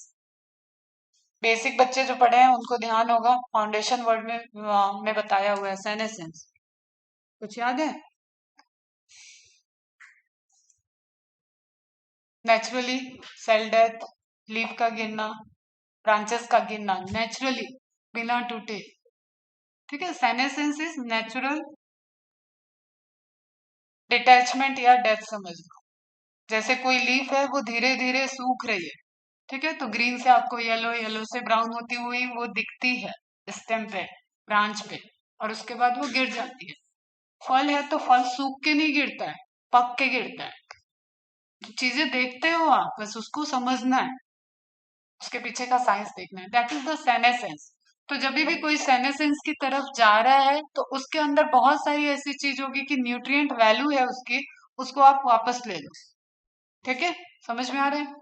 S1: basic बच्चे जो पढ़े हैं उनको ध्यान होगा, foundation word में बताया हुआ है सेनेसेंस, कुछ याद है? नेचुरली सेल डेथ, लीफ का गिरना, ब्रांचेस का गिरना नेचुरली बिना टूटे। ठीक है, सेनेसेंस इज नेचुरल डिटैचमेंट या डेथ समझ लो। जैसे कोई लीफ है वो धीरे धीरे सूख रही है, ठीक है, तो ग्रीन से आपको येलो, येलो से ब्राउन होती हुई वो दिखती है स्टेम पे, ब्रांच पे, और उसके बाद वो गिर जाती है। फल है तो फल सूख के नहीं गिरता है, पक के गिरता है। तो चीजें देखते हो आप, बस उसको समझना है, उसके पीछे का साइंस देखना है। That is the senescence. तो जब भी कोई सेनेसेंस की तरफ जा रहा है तो उसके अंदर बहुत सारी ऐसी चीज होगी कि न्यूट्रिएंट वैल्यू है उसकी, उसको आप वापस ले लो। ठीक है, समझ में आ रहा है?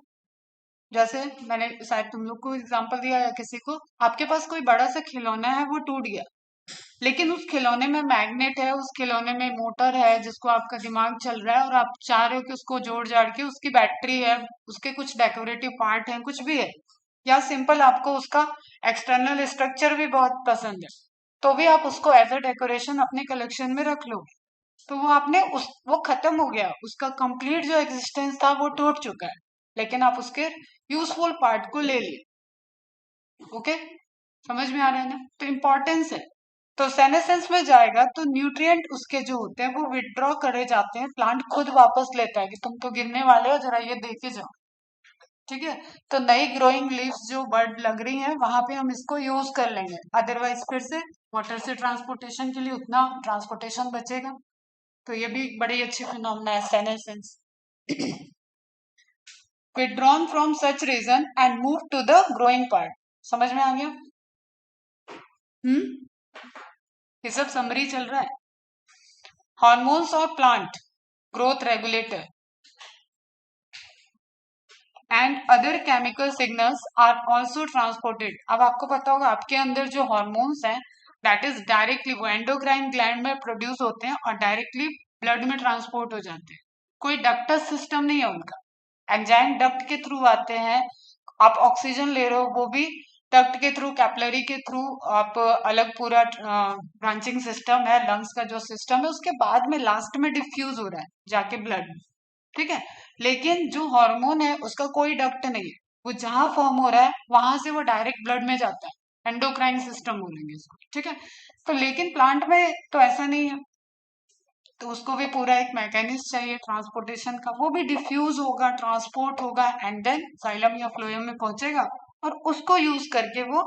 S1: जैसे मैंने शायद तुम लोग को एग्जांपल दिया या किसी को, आपके पास कोई बड़ा सा खिलौना है, वो टूट गया, लेकिन उस खिलौने में मैग्नेट है, उस खिलौने में मोटर है जिसको आपका दिमाग चल रहा है, और आप चाह रहे हो कि उसको जोड़ जाड़ के, उसकी बैटरी है, उसके कुछ डेकोरेटिव पार्ट हैं, कुछ भी है, या सिंपल आपको उसका एक्सटर्नल स्ट्रक्चर भी बहुत पसंद है, तो भी आप उसको एज अ डेकोरेशन अपने कलेक्शन में रख लो। तो वो आपने उस वो खत्म हो गया, उसका कंप्लीट जो एग्जिस्टेंस था वो टूट चुका है, लेकिन आप उसके यूजफुल पार्ट को ले लिए। ओके, समझ में आ रहा है ना? तो इम्पोर्टेंस है। तो सेनेसेंस में जाएगा तो न्यूट्रिएंट उसके जो होते हैं वो विड्रॉ करे जाते हैं, प्लांट खुद वापस लेता है कि तुम तो गिरने वाले हो, जरा ये देके जाओ। ठीक है, तो नई ग्रोइंग लीव्स जो बर्ड लग रही हैं वहां पे हम इसको यूज कर लेंगे, अदरवाइज फिर से वाटर से ट्रांसपोर्टेशन के लिए उतना ट्रांसपोर्टेशन बचेगा। तो ये भी बड़ी अच्छी फिनोमेना है senescence. withdrawn from such region and move to the growing part। समझ में आ गया? ये सब समरी चल रहा है। हार्मोन्स और plant growth regulator and other chemical signals are also transported. अब आपको पता होगा आपके अंदर जो हार्मोन्स हैं दैट इज डायरेक्टली वो एंडोक्राइन ग्लैंड में प्रोड्यूस होते हैं और डायरेक्टली ब्लड में ट्रांसपोर्ट हो जाते हैं, कोई डक्टस सिस्टम नहीं है उनका, एंजाइम डक्ट के थ्रू आते हैं। आप ऑक्सीजन ले रहे हो वो भी डक्ट के थ्रू, कैपिलरी के थ्रू, आप अलग पूरा ब्रांचिंग सिस्टम है, लंग्स का जो सिस्टम है, उसके बाद में लास्ट में डिफ्यूज हो रहा है जाके ब्लड में। ठीक है, लेकिन जो हार्मोन है उसका कोई डक्ट नहीं है, वो जहां फॉर्म हो रहा है वहां से वो डायरेक्ट ब्लड में जाता है, एंडोक्राइन सिस्टम बोलेंगे इसको। ठीक है, तो लेकिन प्लांट में तो ऐसा नहीं है, तो उसको भी पूरा एक मैकेनिज्म चाहिए ट्रांसपोर्टेशन का, वो भी डिफ्यूज होगा, ट्रांसपोर्ट होगा, एंड देन जाइलम या फ्लोएम में पहुंचेगा, और उसको यूज करके वो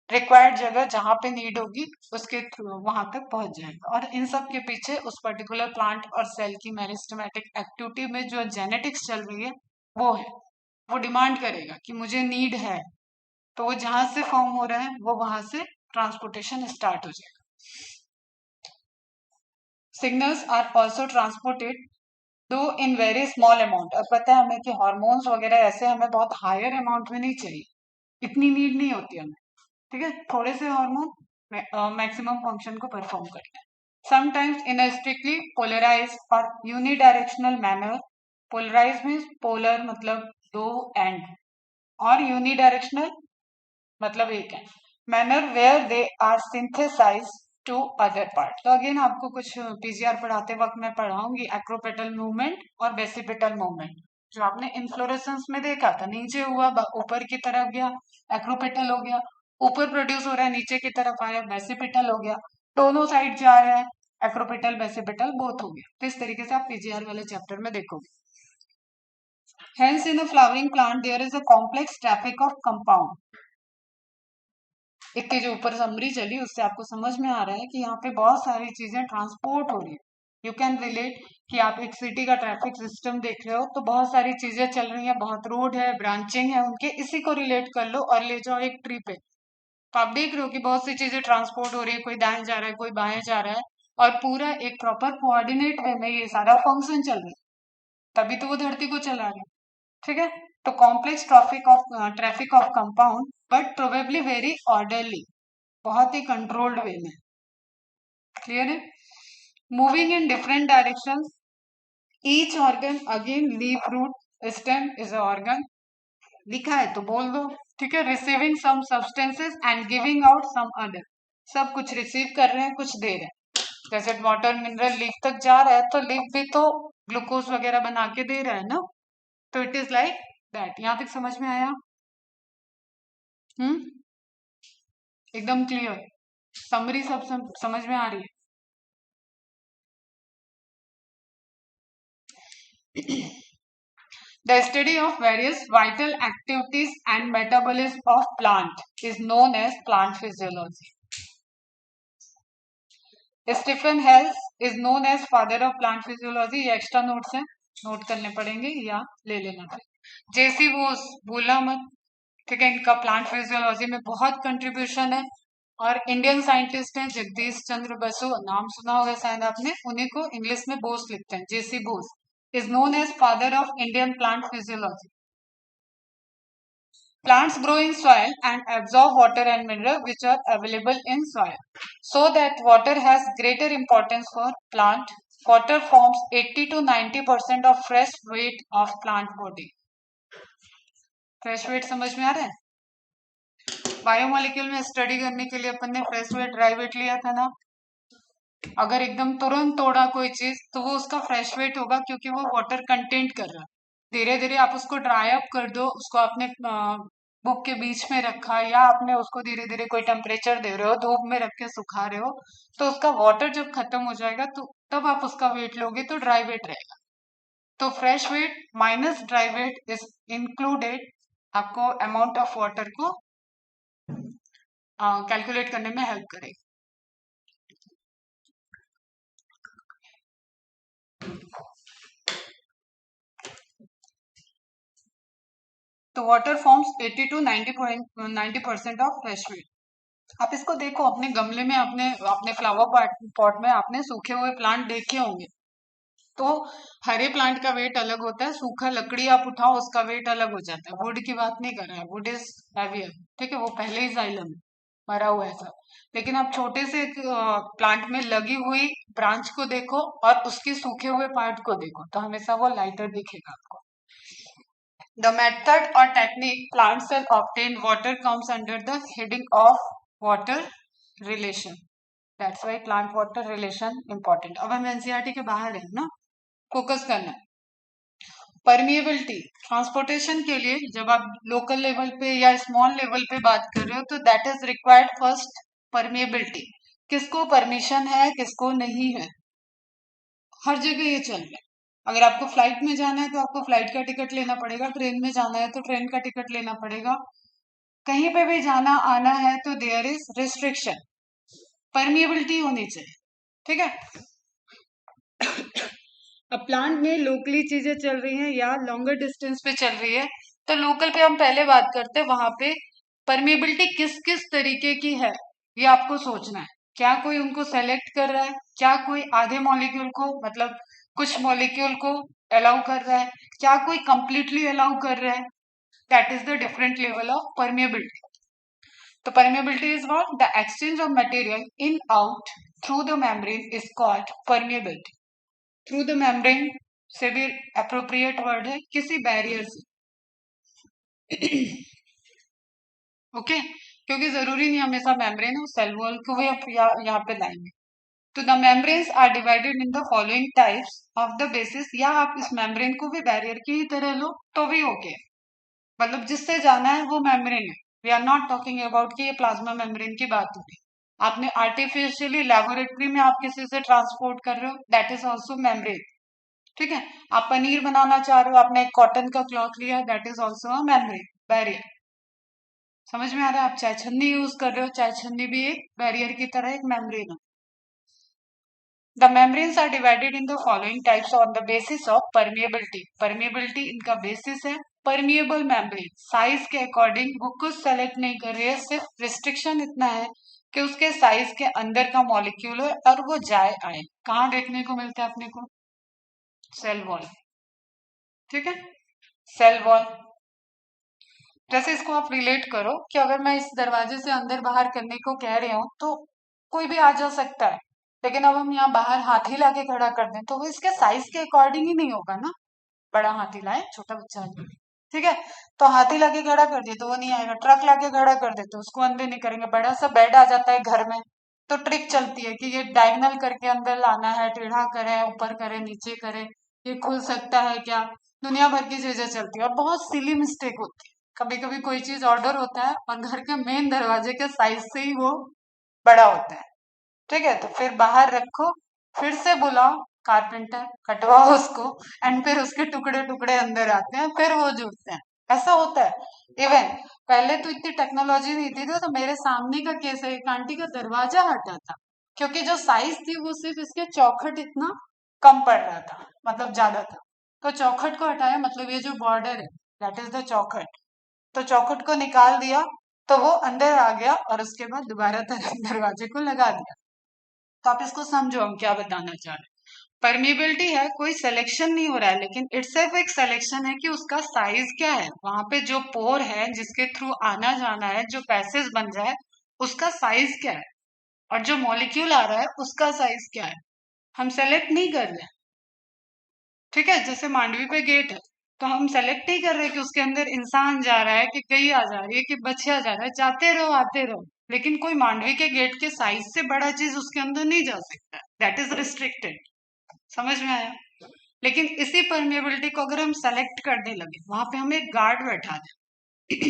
S1: रिक्वायर्ड जगह जहां पे नीड होगी उसके थ्रू वहां तक पहुंच जाएगा। और इन सब के पीछे उस पर्टिकुलर प्लांट और सेल की मेरिस्टेमेटिक एक्टिविटी में जो जेनेटिक्स चल रही है वो है, वो डिमांड करेगा कि मुझे नीड है, तो वो जहां से फॉर्म हो रहा है वो वहां से ट्रांसपोर्टेशन स्टार्ट हो जाएगा। सिग्नल्स आर ऑल्सो ट्रांसपोर्टेड दो इन वेरी स्मॉल अमाउंट। और पता है हमें कि हार्मोन्स वगैरह ऐसे हमें बहुत हायर अमाउंट में नहीं चाहिए, इतनी नीड नहीं होती हमें। ठीक है, थोड़े से हार्मोन मैक्सिमम फंक्शन को परफॉर्म करते हैं। Sometimes in a strictly polarise और unidirectional manner. Polarise means polar मतलब दो एंड, और यूनिडायरेक्शनल मतलब एक है, manner where they are synthesise to other part. तो अगेन आपको कुछ पीजीआर पढ़ाते वक्त मैं पढ़ाऊंगी एक्रोपेटल मूवमेंट और बेसिपिटल मूवमेंट, जो आपने इन्फ्लोरेसेंस में देखा था, नीचे हुआ ऊपर की तरफ गया एक्रोपेटल हो गया, ऊपर प्रोड्यूस हो रहा है नीचे की तरफ आया बेसिपिटल हो गया, दोनों साइड जा रहा है एक्रोपेटल बेसिपिटल बोथ हो गया। तो इस तरीके से आप पीजीआर वाले चैप्टर में देखोगे। Hence in a flowering plant there is a complex traffic of compound। इतनी जो ऊपर समरी चली उससे आपको समझ में आ रहा है कि यहाँ पे बहुत सारी चीजें ट्रांसपोर्ट हो रही है। यू कैन रिलेट कि आप एक सिटी का ट्रैफिक सिस्टम देख रहे हो तो बहुत सारी चीजें चल रही हैं, बहुत रोड है, ब्रांचिंग है उनके, इसी को रिलेट कर लो और ले जाओ एक ट्री पे। तो आप देख रहे हो कि बहुत सी चीजें ट्रांसपोर्ट हो रही है, कोई दाएं जा रहा है, कोई बाएं जा रहा है, और पूरा एक प्रॉपर कोऑर्डिनेट वे में ये सारा फंक्शन चल रहा है, तभी तो वो धरती को चला रहा है। ठीक है, तो complex traffic of compound but probably very orderly, बहुत ही कंट्रोल्ड वे में। क्लियर है? Moving in different direction, each organ again leaf root stem is organ, लिखा है तो बोल दो। ठीक है, receiving some substances and giving out some other, सब कुछ रिसीव कर रहे हैं कुछ दे रहे हैं, जैसे वाटर मिनरल लीफ तक जा रहा है तो लीफ भी तो ग्लूकोज वगैरह बना के दे रहा है ना, तो इट इज लाइक दैट। यहां तक समझ में आया? हम्म, एकदम क्लियर समरी सब समझ में आ रही है? The study of various vital activities and metabolism of plant is known as plant physiology. Stephen Hales is known as father of plant physiology। ये एक्स्ट्रा नोट्स हैं, नोट करने पड़ेंगे या ले लेना पड़ेगा। जेसी बोस भूलना मत। ठीक है, इनका प्लांट फिजियोलॉजी में बहुत कंट्रीब्यूशन है। और इंडियन साइंटिस्ट हैं जगदीश चंद्र बसु, नाम सुना होगा शायद आपने, उन्हीं को इंग्लिश में बोस लिखते हैं, J C Bose is known as father of Indian plant physiology. Plants grow in soil and absorb water and mineral which are available in soil. So that water has greater importance for plant. Water forms 80 to 90% of fresh weight of plant body. Fresh weight समझ में आ रहा है? Biomolecule में study करने के लिए अपन ने fresh wait dry wait लिया था ना. अगर एकदम तुरंत तोड़ा कोई चीज तो वो उसका फ्रेश वेट होगा क्योंकि वो वाटर कंटेंट कर रहा है. धीरे धीरे आप उसको ड्राई अप कर दो, उसको आपने बुक के बीच में रखा या आपने उसको धीरे धीरे कोई टेम्परेचर दे रहे हो, धूप में रख के सुखा रहे हो, तो उसका वाटर जब खत्म हो जाएगा तो तब आप उसका वेट लोगे तो ड्राई वेट रहेगा. तो fresh weight minus dry weight is included आपको अमाउंट ऑफ वाटर को कैलकुलेट करने में हेल्प करेगी. तो water forms 80 to 90% of fresh weight. आप इसको देखो अपने गमले में, अपने अपने फ्लावर पॉट में आपने सूखे हुए प्लांट देखे होंगे. तो हरे प्लांट का वेट अलग होता है, सूखा लकड़ी आप उठाओ उसका वेट अलग हो जाता है. वुड की बात नहीं कर रहे हैं, वुड इज हैवियर, ठीक है, वो पहले ही जाइलम मरा हुआ है सब. लेकिन आप छोटे से प्लांट में लगी हुई ब्रांच को देखो और उसके सूखे हुए पार्ट को देखो तो हमेशा वो लाइटर दिखेगा आपको. The method or technique plants will obtain water comes under the heading of water relation. That's why plant water relation important. अब हम एनसीईआरटी के बाहर हैं ना, फोकस करना है. परमिएबिलिटी ट्रांसपोर्टेशन के लिए जब आप लोकल लेवल पे या स्मॉल लेवल पे बात कर रहे हो तो that is required first permeability. किसको परमिशन है किसको नहीं है, हर जगह ये चल रहा है. अगर आपको फ्लाइट में जाना है तो आपको फ्लाइट का टिकट लेना पड़ेगा, ट्रेन में जाना है तो ट्रेन का टिकट लेना पड़ेगा. कहीं पे भी जाना आना है तो देयर इज रिस्ट्रिक्शन, परमिएबिलिटी होनी चाहिए, ठीक है. अब प्लांट में लोकली चीजें चल रही हैं या लॉन्गर डिस्टेंस पे चल रही है तो लोकल पे हम पहले बात करते हैं, वहां पे परमिएबिलिटी किस किस तरीके की है ये आपको सोचना है. क्या कोई उनको सेलेक्ट कर रहा है, क्या कोई आधे मॉलिक्यूल को मतलब कुछ मॉलिक्यूल को अलाउ कर रहा है, क्या कोई कंप्लीटली अलाउ कर रहा है. That is the different level of permeability. तो permeability is what, the exchange of material in out through the membrane is called permeability. Through the membrane से भी अप्रोप्रिएट वर्ड है, किसी बैरियर से. ओके क्योंकि जरूरी नहीं हमेशा मेम्ब्रेन है, सेल वॉल को भी आप यहाँ पे लाएंगे. तो the membranes are divided in the following types of the basis, या आप इस मेम्ब्रेन को भी बैरियर की ही तरह लो तो भी ओके. मतलब जिससे जाना है वो मेम्ब्रेन है. We are not talking about कि ये प्लाज्मा मेम्ब्रेन की बात हो रही. आपने आर्टिफिशियली लेबोरेटरी में आप किसी से ट्रांसपोर्ट कर रहे हो, दैट इज ऑल्सो मेम्ब्रेन, ठीक है. आप पनीर बनाना चाह रहे हो, आपने एक कॉटन का क्लॉथ लिया, that is also a membrane, barrier. समझ में आ रहा है? आप चाय छन्नी यूज कर रहे हो, चाय छन्नी भी एक बैरियर की तरह एक मेम्ब्रेन है. The membranes are divided in the following types on the basis of permeability. Permeability इनका basis है. Permeable membrane साइज के अकॉर्डिंग वो कुछ सेलेक्ट नहीं कर रही है, सिर्फ रिस्ट्रिक्शन इतना है कि उसके साइज के अंदर का मॉलिक्यूल है और वो जाए आए. कहाँ देखने को मिलता है अपने को? सेल वॉल, ठीक है, सेल वॉल. जैसे इसको आप रिलेट करो कि अगर मैं इस दरवाजे से अंदर बाहर करने को कह रही हूँ तो कोई भी आ जा सकता है, लेकिन अब हम यहाँ बाहर हाथी लाके खड़ा कर दें तो वो इसके साइज के अकॉर्डिंग ही नहीं होगा ना. बड़ा हाथी लाए, छोटा बच्चा है, ठीक है, तो हाथी लाके खड़ा कर दिए तो वो नहीं आएगा. ट्रक लाके खड़ा कर दे तो उसको अंदर नहीं करेंगे. बड़ा सा बेड आ जाता है घर में तो ट्रिक चलती है कि ये डायगनल करके अंदर लाना है, टेढ़ा करे, ऊपर करे, नीचे करे, ये खुल सकता है क्या, दुनिया भर की चीजें चलती है और बहुत सिली मिस्टेक होती है. कभी कभी कोई चीज ऑर्डर होता है और घर के मेन दरवाजे के साइज से ही वो बड़ा होता है, ठीक है, तो फिर बाहर रखो, फिर से बुलाओ कारपेंटर, कटवाओ उसको, एंड फिर उसके टुकड़े टुकड़े अंदर आते हैं, फिर वो जुड़ते हैं. ऐसा होता है. इवन पहले तो इतनी टेक्नोलॉजी नहीं थी तो मेरे सामने का केस है, एक आंटी का दरवाजा हटा था क्योंकि जो साइज थी वो सिर्फ इसके चौखट इतना कम पड़ रहा था, मतलब ज्यादा था. तो चौखट को हटाया, मतलब ये जो बॉर्डर है दैट इज द चौखट, तो चौखट को निकाल दिया, तो वो अंदर आ गया और उसके बाद दोबारा दरवाजे को लगा दिया। तो आप इसको समझो हम क्या बताना चाह रहे हैं। परमिबिलिटी है, कोई सिलेक्शन नहीं हो रहा है, लेकिन इट्स सिर्फ एक सिलेक्शन है कि उसका साइज क्या है, वहां पे जो पोर है जिसके थ्रू आना जाना है, जो पैसेज बन रहा है उसका साइज क्या है, और जो मॉलिक्यूल आ रहा है उसका साइज क्या है, हम सेलेक्ट नहीं कर रहे हैं। ठीक है, जैसे मांडवी पे गेट है तो हम सेलेक्ट नहीं कर रहे कि उसके अंदर इंसान जा रहा है कि गई आ जा रही है कि बच्चा जा रहा है, जाते रहो आते रहो, लेकिन कोई मांडवी के गेट के साइज से बड़ा चीज उसके अंदर नहीं जा सकता, दैट इज रिस्ट्रिक्टेड। समझ में आया? लेकिन इसी परमेबिलिटी को अगर हम सेलेक्ट करने लगे, वहां पे हम एक गार्ड बैठा दें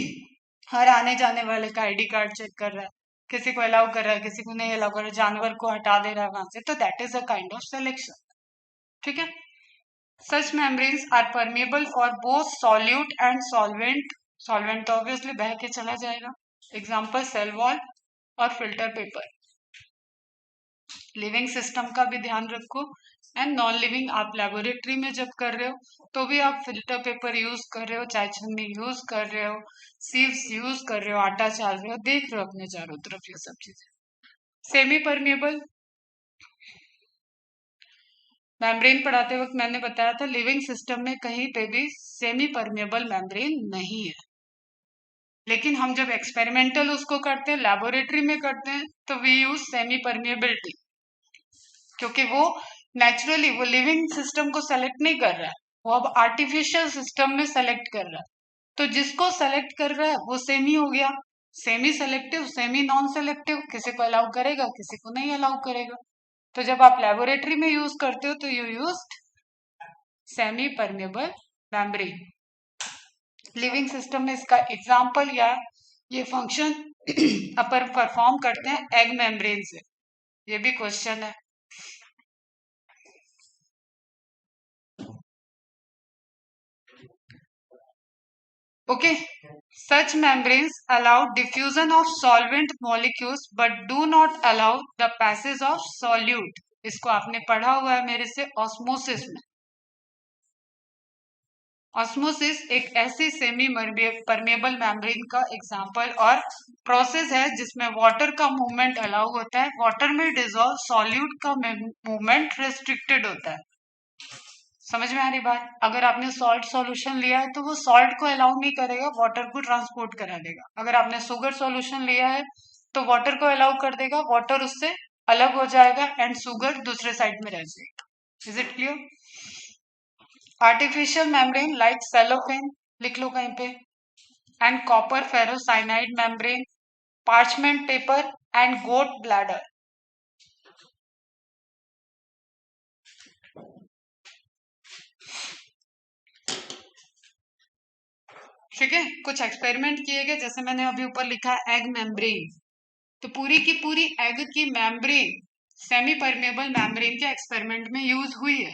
S1: हर आने जाने वाले का आईडी कार्ड चेक कर रहा है, किसी को अलाउ कर रहा है, किसी को नहीं अलाउ कर रहा है, जानवर को हटा दे रहा है वहां से, तो that is a kind of selection. ठीक है, such membranes are permeable for both solute and solvent. Solvent तो ऑब्वियसली बह के चला जाएगा, एग्जाम्पल सेल वॉल और फिल्टर पेपर। लिविंग सिस्टम का भी ध्यान रखो, एंड नॉन लिविंग आप लेबोरेटरी में जब कर रहे हो तो भी आप फिल्टर पेपर यूज कर रहे हो, चाय छन्नी यूज कर रहे हो, सीव्स यूज कर रहे हो, आटा चाल रहे हो, देख रहे हो अपने चारों तरफ ये सब चीजें। सेमी परमेबल मेम्ब्रेन पढ़ाते वक्त मैंने बताया था लिविंग सिस्टम में कहीं पे भी सेमी परमेबल मेम्ब्रेन नहीं है, लेकिन हम जब एक्सपेरिमेंटल उसको करते हैं, लेबोरेटरी में करते हैं, तो वी यूज सेमी परमेबिलिटी, क्योंकि वो नेचुरली वो लिविंग सिस्टम को सेलेक्ट नहीं कर रहा है, वो अब आर्टिफिशियल सिस्टम में सेलेक्ट कर रहा है। तो जिसको सेलेक्ट कर रहा है वो सेमी हो गया, semi selective, semi non selective, किसी को अलाउ करेगा किसी को नहीं अलाउ करेगा। तो जब आप लेबोरेटरी में यूज करते हो तो you use semi permeable membrane. Living system में इसका एग्जाम्पल या ये फंक्शन अपन परफॉर्म करते हैं एग मेम्ब्रेन से, ये भी क्वेश्चन है। Okay, such membranes allow diffusion of solvent molecules but do not allow the passage of solute। इसको आपने पढ़ा हुआ है मेरे से ऑस्मोसिस में। ऑस्मोसिस एक ऐसी सेमी परमेबल मेम्ब्रेन का एग्जांपल और प्रोसेस है जिसमें वाटर का मूवमेंट अलाउ होता है, वाटर में डिजोल्व सॉल्यूट का मूवमेंट रिस्ट्रिक्टेड होता है। समझ में आ रही बात? अगर आपने सॉल्ट सॉल्यूशन लिया है तो वो सॉल्ट को अलाउ नहीं करेगा, वाटर को ट्रांसपोर्ट करा देगा। अगर आपने शुगर सॉल्यूशन लिया है तो वाटर को अलाउ कर देगा, वाटर उससे अलग हो जाएगा एंड शुगर दूसरे साइड में रह जाएगा। Is it clear? Artificial membrane like cellophane, लिख लो कहीं पे, and copper ferrocyanide membrane, parchment paper and goat bladder. ठीक है, कुछ एक्सपेरिमेंट किए गए, जैसे मैंने अभी ऊपर लिखा है एग मेम्ब्रेन, तो पूरी की पूरी एग की मेम्ब्रेन सेमी परमेबल मेम्ब्रेन के एक्सपेरिमेंट में यूज हुई है।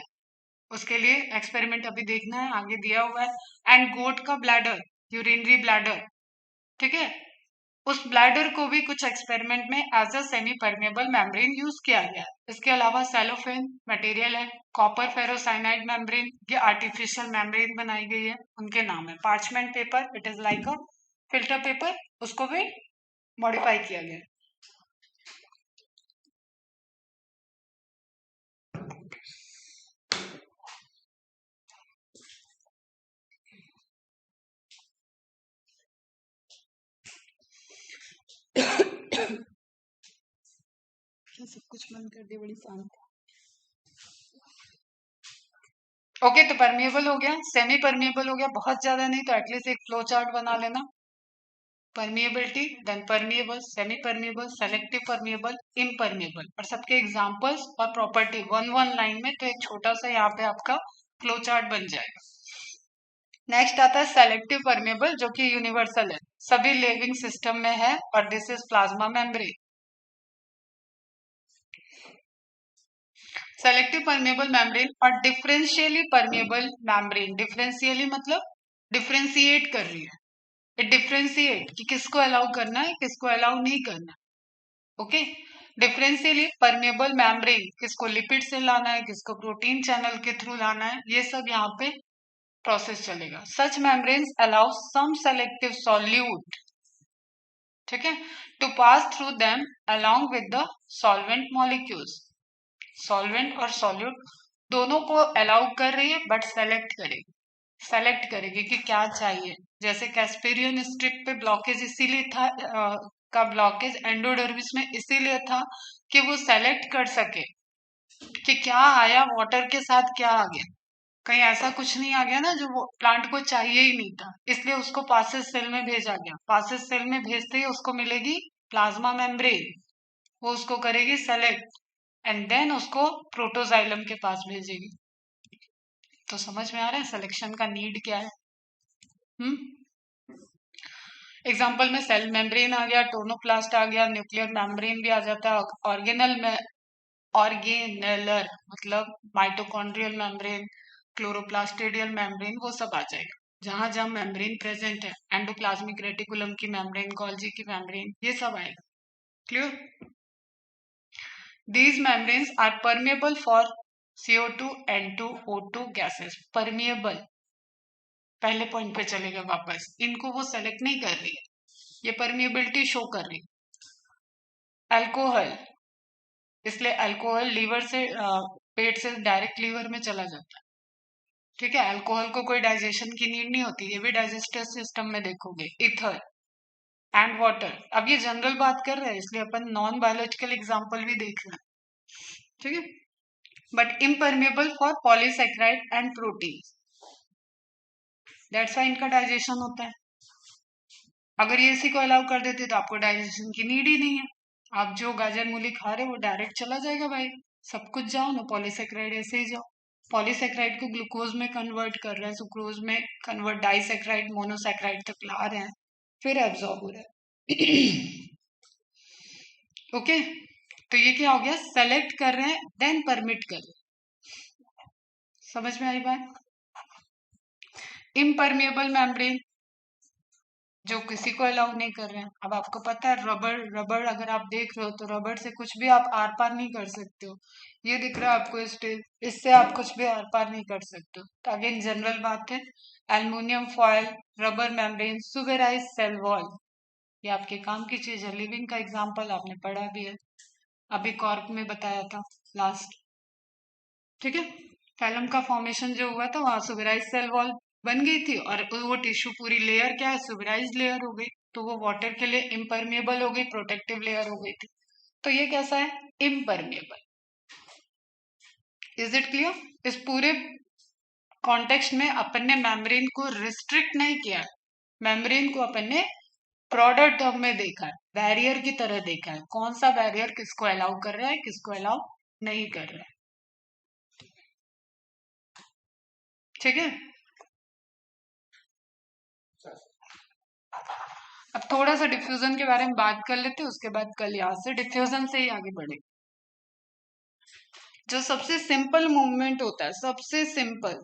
S1: उसके लिए एक्सपेरिमेंट अभी देखना है, आगे दिया हुआ है। एंड गोट का ब्लैडर, यूरिनरी ब्लैडर, ठीक है, उस ब्लैडर को भी कुछ एक्सपेरिमेंट में as a semi permeable membrane use किया गया है। इसके अलावा सेलोफेन मटेरियल है, कॉपर फेरोसाइनाइड मेम्ब्रेन, ये आर्टिफिशियल मेम्ब्रेन बनाई गई है, उनके नाम है। Parchment paper, it is like a filter paper, उसको भी मॉडिफाई किया गया है। सब कुछ बंद कर दिया, बड़ी शांत। ओके, तो परमिएबल हो गया, सेमी परमिएबल हो गया, बहुत ज्यादा नहीं तो एटलीस्ट एक फ्लो चार्ट बना लेना। Permeability, then permeable, semi permeable, selective permeable, impermeable, और सबके एग्जांपल्स और प्रॉपर्टी वन वन लाइन में, तो एक छोटा सा यहाँ पे आपका फ्लो चार्ट बन जाएगा। नेक्स्ट आता है सेलेक्टिव परमिएबल, जो कि यूनिवर्सल है, सभी लिविंग सिस्टम में है, और this is plasma membrane. Selective permeable membrane और डिफरेंशियली परमेबल मेम्ब्रेन, डिफरेंशियली मतलब डिफरेंशिएट कर रही है, डिफरेंशिएट कि किसको अलाउ करना है किसको अलाउ नहीं करना। ओके, डिफरेंशियली परमेबल मेम्ब्रेन किसको लिपिड से लाना है, किसको प्रोटीन चैनल के थ्रू लाना है, ये सब यहाँ पे प्रोसेस चलेगा। Such membranes allow some selective solute ठीक है, to pass through them along with the solvent molecules. Solvent और सॉल्यूट दोनों को अलाउ कर रही है, बट सेलेक्ट करेगी कि क्या चाहिए। जैसे कैस्पेरियन स्ट्रिप पे ब्लॉकेज इसीलिए था, का ब्लॉकेज एंडोडर्मिस में इसीलिए था कि वो सेलेक्ट कर सके कि क्या आया वाटर के साथ, क्या आ गया। कहीं ऐसा कुछ नहीं आ गया ना जो वो प्लांट को चाहिए ही नहीं था, इसलिए उसको पासेस सेल में भेजा गया। पासेस सेल में भेजते ही उसको मिलेगी प्लाज्मा मेम्ब्रेन, वो उसको करेगी सेलेक्ट एंड देन उसको प्रोटोजाइलम के पास भेजेगी। तो समझ में आ रहा है सिलेक्शन का नीड क्या है। एग्जाम्पल में सेल मेम्ब्रेन आ गया, टोनोप्लास्ट आ गया, न्यूक्लियर मेम्ब्रेन भी आ जाता है, ऑर्गेनल में ऑर्गेनेलर मतलब माइटोकॉन्ड्रियल मेम्ब्रेन, क्लोरोप्लास्टिडियल मेम्ब्रेन, वो सब आ जाएगा। जहां जहां मेम्ब्रेन प्रेजेंट है, एंडोप्लाज्मिक रेटिकुलम की मेम्ब्रेन, गोल्जी की मेम्ब्रेन, ये सब आएगा। Clear? These membranes are permeable for CO2, N2, O2 gases. Permeable, पहले पॉइंट पे चलेगा वापस। इनको वो सेलेक्ट नहीं कर रही है, ये परमिएबिलिटी शो कर रही है। अल्कोहल, इसलिए अल्कोहल लीवर से पेट से डायरेक्ट लीवर में चला जाता है। ठीक है, अल्कोहल को कोई डाइजेशन की नीड नहीं होती, ये भी डाइजेस्टिव सिस्टम में देखोगे। इथर एंड वाटर, अब ये जनरल बात कर रहे हैं इसलिए अपन नॉन बायोलॉजिकल एग्जाम्पल भी देख रहे हैं। ठीक है, but impermeable for polysaccharide and protein, that's why इनका डाइजेशन होता है। अगर ये इसी को अलाउ कर देते तो आपको डाइजेशन की नीड ही नहीं है, आप जो गाजर मूली खा रहे हो वो डायरेक्ट चला जाएगा भाई, सब कुछ जाओ ना, पॉलीसेक्राइड ऐसे ही जाओ। पॉलीसेक्राइड को ग्लूकोज में कन्वर्ट कर रहे हैं, सुक्रोज में कन्वर्ट, डाइसेक्राइड मोनोसेक्राइड तक ला रहे हैं, फिर एब्जॉर्ब हो रहा है। ओके, तो ये क्या हो गया, सेलेक्ट कर रहे हैं देन परमिट कर रहे हैं। समझ में आई बात? इम्परमेबल मेम्ब्रेन, जो किसी को अलाउ नहीं कर रहे हैं। अब आपको पता है रबड़, रबड़ अगर आप देख रहे हो तो रबड़ से कुछ भी आप आर पार नहीं कर सकते हो। ये दिख रहा है आपको स्टेज, इससे आप कुछ भी आर पार नहीं कर सकते हो। तो अगेन जनरल बात है, aluminium foil, rubber membrane, suberised cell wall, ये आपके काम की चीज है। लिविंग का एग्जाम्पल आपने पढ़ा भी है, अभी कॉर्क में बताया था लास्ट। ठीक है, फैलम का फॉर्मेशन जो हुआ था वहां सुगराइज सेल वॉल बन गई थी, और वो टिश्यू पूरी लेयर क्या है, सुगराइज लेयर हो गई, तो वो वाटर के लिए इम्परमेबल हो गई, प्रोटेक्टिव लेयर हो गई थी। तो ये कैसा है, इम्परमेबल। Is it clear? इस पूरे कॉन्टेक्स्ट में अपन ने मेम्ब्रेन को रिस्ट्रिक्ट नहीं किया, मेम्ब्रेन को अपन ने प्रोडक्ट टर्म में देखा है, बैरियर की तरह देखा है। कौन सा बैरियर किसको अलाउ कर रहा है, किसको अलाउ नहीं कर रहा है। ठीक है, अब थोड़ा सा डिफ्यूजन के बारे में बात कर लेते हैं, उसके बाद कल यहाँ से डिफ्यूजन से ही आगे बढ़े। जो सबसे सिंपल मूवमेंट होता है, सबसे सिंपल,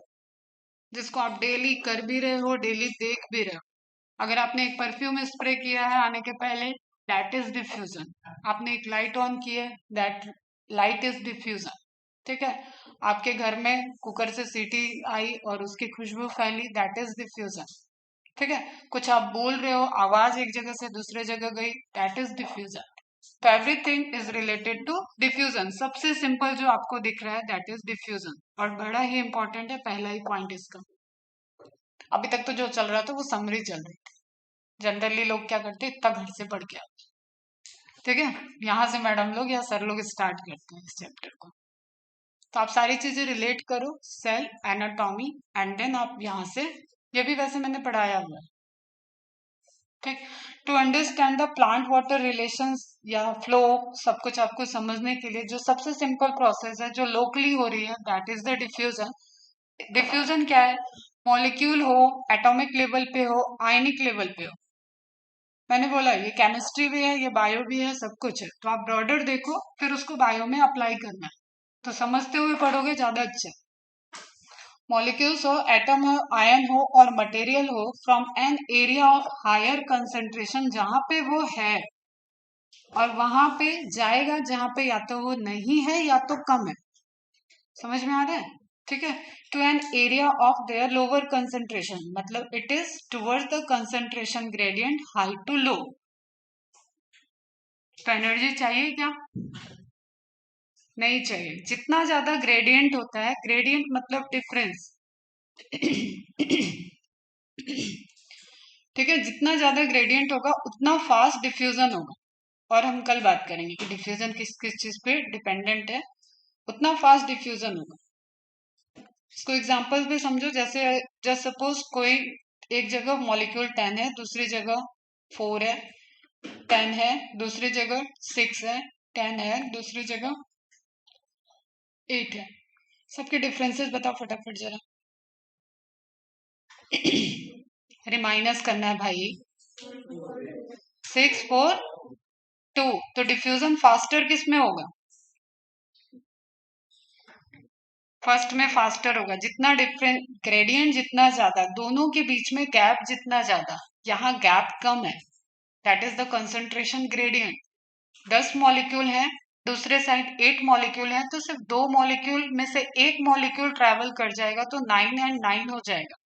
S1: जिसको आप डेली कर भी रहे हो, डेली देख भी रहे हो। अगर आपने एक परफ्यूम स्प्रे किया है आने के पहले, दैट इज डिफ्यूजन। आपने एक लाइट ऑन की है, दैट लाइट इज डिफ्यूजन। ठीक है, आपके घर में कुकर से सीटी आई और उसकी खुशबू फैली, दैट इज डिफ्यूजन। ठीक है, कुछ आप बोल रहे हो, आवाज एक जगह से दूसरे जगह गई, दैट इज डिफ्यूजन। तो everything is related to diffusion. सबसे सिंपल जो आपको दिख रहा है दैट इज डिफ्यूजन, और बड़ा ही इंपॉर्टेंट है पहला ही पॉइंट इसका। अभी तक तो जो चल रहा था वो समरी चल रही थी, जनरली लोग क्या करते इतना घर से पढ़ के आते। ठीक है, यहाँ से मैडम लोग या सर लोग स्टार्ट करते हैं इस चैप्टर को। तो आप सारी चीजें रिलेट करो, सेल, एनाटॉमी, एंड देन आप यहाँ से, ये भी वैसे मैंने पढ़ाया हुआ है। ठीक, to understand the plant water relations या फ्लो, सब कुछ आपको समझने के लिए जो सबसे सिंपल प्रोसेस है जो लोकली हो रही है, that is the diffusion. Diffusion क्या है, मॉलिक्यूल हो, एटॉमिक लेवल पे हो, आयनिक लेवल पे हो। मैंने बोला ये केमिस्ट्री भी है, ये बायो भी है, सब कुछ है। तो आप ब्रॉडर देखो, फिर उसको बायो में अप्लाई करना है, तो समझते हुए पढ़ोगे ज्यादा अच्छा है। मॉलिक्यूल्स हो, एटम हो, आयन हो और मटेरियल हो, from an area of higher concentration, जहां पे वो है, और वहां पे जाएगा जहां पे या तो वो नहीं है या तो कम है। समझ में आ रहा है? ठीक है, to an area of their lower concentration, मतलब it is towards the concentration gradient high to low. तो एनर्जी चाहिए क्या? नहीं चाहिए। जितना ज्यादा ग्रेडियंट होता है, ग्रेडियंट मतलब डिफरेंस, ठीक है, जितना ज्यादा ग्रेडियंट होगा उतना फास्ट डिफ्यूजन होगा। और हम कल बात करेंगे कि डिफ्यूजन किस किस चीज पे डिपेंडेंट है, उतना फास्ट डिफ्यूजन होगा। इसको एग्जांपल पे समझो, जैसे जस्ट सपोज कोई एक जगह मॉलिक्यूल 10 है, दूसरी जगह 4 है, 10 है, दूसरी जगह 6 है, 10 है, दूसरी जगह 8 है। सबके डिफरेंसेस बताओ फटाफट जरा। अरे माइनस करना है भाई। 6 4 2, तो डिफ्यूजन फास्टर किस में होगा? फर्स्ट में फास्टर होगा। जितना डिफरेंट ग्रेडियंट जितना ज्यादा, दोनों के बीच में गैप जितना ज्यादा, यहाँ गैप कम है, that is the concentration gradient. 10 molecule है, दूसरे साइड 8 मॉलिक्यूल है, तो सिर्फ 2 मॉलिक्यूल में से एक मॉलिक्यूल ट्रेवल कर जाएगा तो 9 एंड 9 हो जाएगा।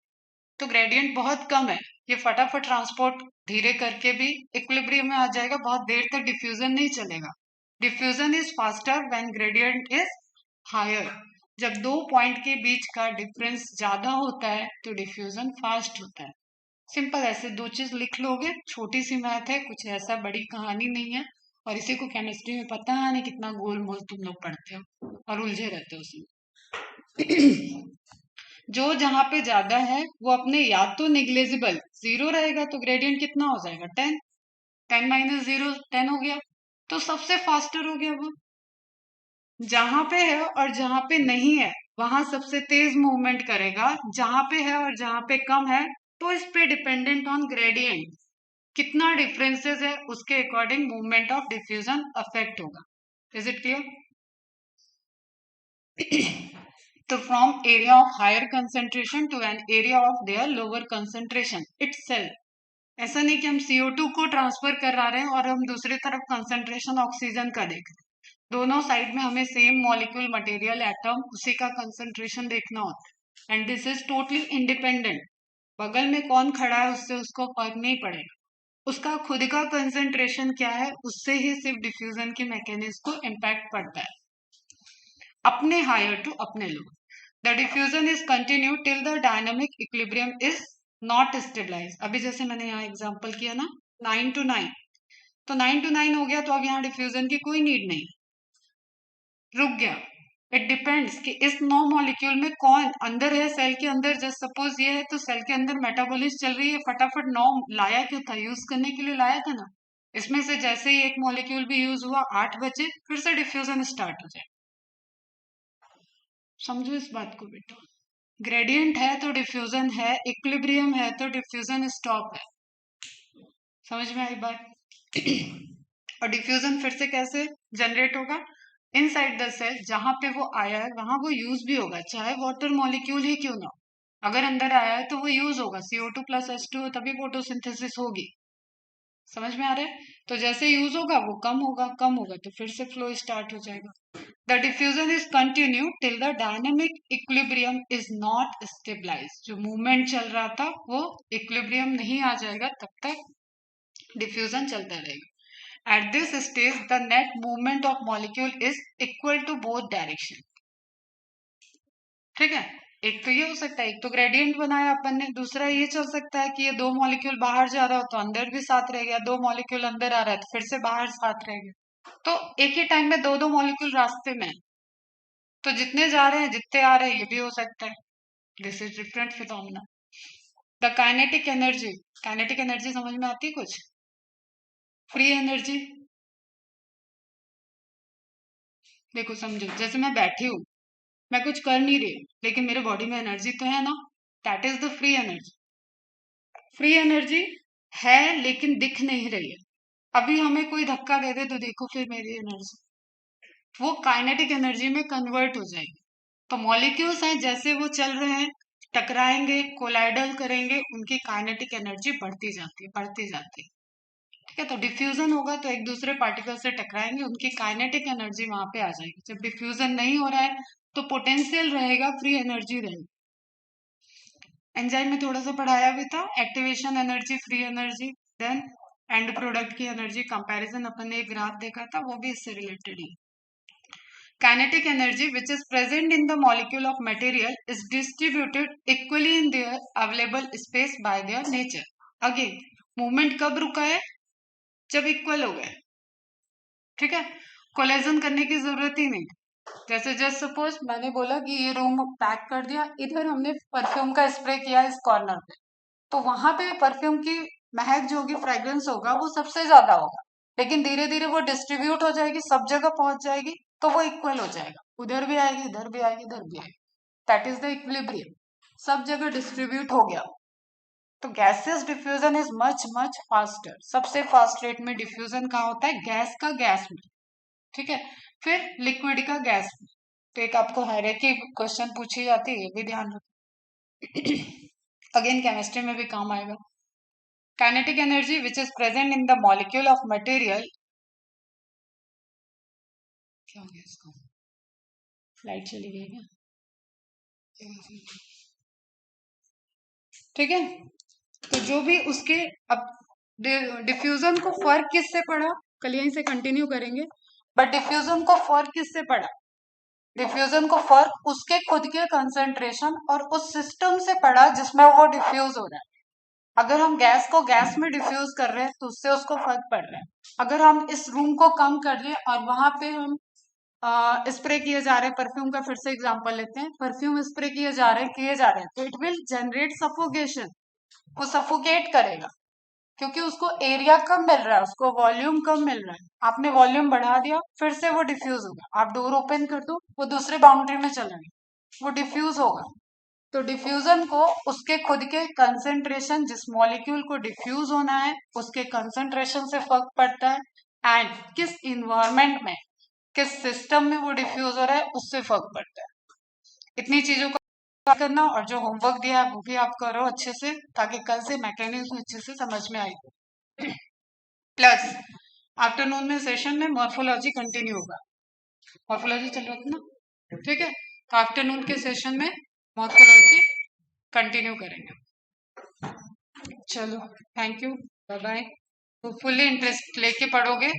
S1: तो ग्रेडियंट बहुत कम है, ये फटाफट ट्रांसपोर्ट धीरे करके भी इक्विलिब्रियम में आ जाएगा, बहुत देर तक डिफ्यूजन नहीं चलेगा। Diffusion is faster when gradient is higher. जब दो पॉइंट के बीच का डिफरेंस ज्यादा होता है तो डिफ्यूजन फास्ट होता है। सिंपल, ऐसे दो चीज लिख लोगे, छोटी सी मैथ है, कुछ ऐसा बड़ी कहानी नहीं है। और इसी को केमिस्ट्री में पता है नहीं कितना गोलमोल तुम लोग पढ़ते हो और उलझे रहते हो उसमें। जो जहां पे ज्यादा है वो अपने या तो निग्लेजिबल जीरो रहेगा, तो ग्रेडियंट कितना हो जाएगा? 10। 10 माइनस जीरो 10 हो गया, तो सबसे फास्टर हो गया वो। जहां पे है और जहां पे नहीं है वहां सबसे तेज मूवमेंट करेगा, जहां पे है और जहां पे कम है तो इस पे डिपेंडेंट ऑन ग्रेडियंट कितना डिफरेंसेस है उसके according movement of diffusion affect होगा। Is it clear? तो from area of higher concentration to an area of their lower concentration itself. ऐसा नहीं कि हम CO2 को ट्रांसफर करा रहे हैं और हम दूसरी तरफ कंसेंट्रेशन ऑक्सीजन का देख रहे हैं। दोनों साइड में हमें सेम मॉलिक्यूल मटेरियल एटम उसी का कंसेंट्रेशन देखना होता है, and this is totally independent. बगल में कौन खड़ा है उससे उसको फर्क नहीं पड़ेगा, उसका खुद का कंसेंट्रेशन क्या है उससे ही सिर्फ डिफ्यूजन के मैकेनिज्म को इम्पैक्ट पड़ता है, अपने हायर टू अपने lower. The diffusion is continue till the dynamic equilibrium is not stabilise. अभी जैसे मैंने यहाँ एग्जांपल किया ना, 9 to 9, तो 9 to 9 हो गया, तो अब यहाँ डिफ्यूजन की कोई नीड नहीं, रुक गया। इट डिपेंड्स कि इस 9 मॉलिक्यूल में कौन अंदर है, सेल के अंदर। जस्ट सपोज ये है तो सेल के अंदर मेटाबॉलिज्म चल रही है, फटाफट 9 लाया क्यों था? यूज करने के लिए लाया था ना। इसमें से जैसे ही एक मॉलिक्यूल भी यूज हुआ 8 बजे फिर से डिफ्यूजन स्टार्ट हो जाए। समझो इस बात को बेटा, ग्रेडियंट है तो डिफ्यूजन है, इक्विलिब्रियम है तो डिफ्यूजन स्टॉप है। समझ में आई बात? और डिफ्यूजन फिर से कैसे जनरेट होगा? इनसाइड द सेल, जहां पे वो आया है वहां वो यूज भी होगा, चाहे वाटर मॉलिक्यूल ही क्यों ना। अगर अंदर आया है तो वो यूज होगा, CO2 प्लस H2 तभी फोटोसिंथेसिस होगी। समझ में आ रहा है? तो जैसे यूज होगा वो कम होगा, कम होगा तो फिर से फ्लो स्टार्ट हो जाएगा। The diffusion is continue till the dynamic equilibrium is not stabilize. जो मूवमेंट चल रहा था वो इक्विलिब्रियम नहीं आ जाएगा तब तक डिफ्यूजन चलता रहेगा। At this stage the net movement of molecule is equal to both direction. ठीक है, एक तो ये हो सकता है, एक तो ग्रेडियंट बनाया अपन ने, दूसरा ये चल सकता है कि ये 2 मॉलिक्यूल बाहर जा रहा हो तो अंदर भी साथ रह गया, 2 मॉलिक्यूल अंदर आ रहा है तो फिर से बाहर साथ रह गया। तो एक ही टाइम में दो दो मॉलिक्यूल रास्ते में, तो जितने जा रहे हैं जितने आ रहे हैं ये भी हो सकता है। This is different phenomena. The kinetic energy समझ में आती है कुछ? फ्री एनर्जी देखो समझो, जैसे मैं बैठी हूँ, मैं कुछ कर नहीं रही लेकिन मेरे बॉडी में एनर्जी तो है ना, that is the free energy. Free energy है लेकिन दिख नहीं रही है। अभी हमें कोई धक्का दे दे तो देखो फिर मेरी एनर्जी वो काइनेटिक एनर्जी में कन्वर्ट हो जाएगी। तो मॉलिक्यूल्स हैं जैसे वो चल रहे हैं, टकराएंगे, कोलाइडल करेंगे, उनकी काइनेटिक एनर्जी बढ़ती जाती है, बढ़ती जाती है। ठीक है, तो डिफ्यूजन होगा तो एक दूसरे पार्टिकल से टकराएंगे, उनकी काइनेटिक एनर्जी वहां पे आ जाएगी। जब डिफ्यूजन नहीं हो रहा है तो पोटेंशियल रहेगा, फ्री एनर्जी रहेगी। एंजाइम में थोड़ा सा पढ़ाया भी था, activation energy, free energy, then end product की एनर्जी कंपैरिजन अपन ने एक ग्राफ देखा था, वो भी इससे रिलेटेड ही। Kinetic energy which is present in the molecule of material is distributed equally in their available space by their nature. Again, movement कब रुका है? जब इक्वल हो गए, ठीक है, कोलेजन करने की जरूरत ही नहीं। जैसे जस्ट सपोज मैंने बोला कि ये रूम पैक कर दिया, इधर हमने परफ्यूम का स्प्रे किया इस कॉर्नर पे, तो वहां पे परफ्यूम की महक जो होगी, फ्रेग्रेंस होगा, वो सबसे ज्यादा होगा, लेकिन धीरे धीरे वो डिस्ट्रीब्यूट हो जाएगी, सब जगह पहुंच जाएगी, तो वो इक्वल हो जाएगा, उधर भी आएगी, इधर भी आएगी, इधर भी आएगी। दैट इज द इक्विलिब्रियम, सब जगह डिस्ट्रीब्यूट हो गया। तो gases diffusion is much much faster, सबसे फास्ट रेट में डिफ्यूजन कहाँ होता है? गैस का गैस में, ठीक है। फिर लिक्विड का गैस में। तो एक आपको हायरार्की क्वेश्चन पूछी जाती है, ये भी ध्यान रखो। अगेन केमिस्ट्री में भी काम आएगा। Kinetic energy which is present in the molecule of material, क्या हो गया इसको, लाइट चली गई क्या? ठीक है, तो जो भी उसके, अब डिफ्यूजन को फर्क किससे पड़ा, कल यहीं से कंटिन्यू करेंगे, बट डिफ्यूजन को फर्क किससे पड़ा? डिफ्यूजन को फर्क उसके खुद के कंसंट्रेशन और उस सिस्टम से पड़ा जिसमें वो डिफ्यूज हो रहा है। अगर हम गैस को गैस में डिफ्यूज कर रहे हैं तो उससे उसको फर्क पड़ रहा है। अगर हम इस रूम को कम कर रहे हैं और वहां पे हम स्प्रे किए जा रहे हैं, परफ्यूम का फिर से एग्जांपल लेते हैं, परफ्यूम स्प्रे किए जा रहे हैं, तो इट विल जनरेट सफोकेशन, वो सफोकेट करेगा, क्योंकि उसको एरिया कम मिल रहा है, उसको वॉल्यूम कम मिल रहा है। आपने वॉल्यूम बढ़ा दिया, फिर से वो डिफ्यूज होगा। आप डोर ओपन कर दो, वो दूसरे बाउंड्री में चला गया, वो डिफ्यूज होगा। तो डिफ्यूजन को उसके खुद के कंसंट्रेशन, जिस मॉलिक्यूल को डिफ्यूज होना है उसके कंसंट्रेशन से फर्क पड़ता है, एंड किस इन्वायरमेंट में, किस सिस्टम में वो डिफ्यूज हो रहा है, उससे फर्क पड़ता है। इतनी चीजों को करना, और जो होमवर्क दिया है वो भी आप करो अच्छे से, ताकि कल से मैकेनिज्म अच्छे से समझ में आए। प्लस आफ्टरनून में सेशन में मॉर्फोलॉजी कंटिन्यू होगा, मॉर्फोलॉजी चल रहा था ना, ठीक है, तो आफ्टरनून के सेशन में मॉर्फोलॉजी कंटिन्यू करेंगे। चलो, थैंक यू, बाय बाय। तो फुल्ली इंटरेस्ट लेके पढ़ोगे।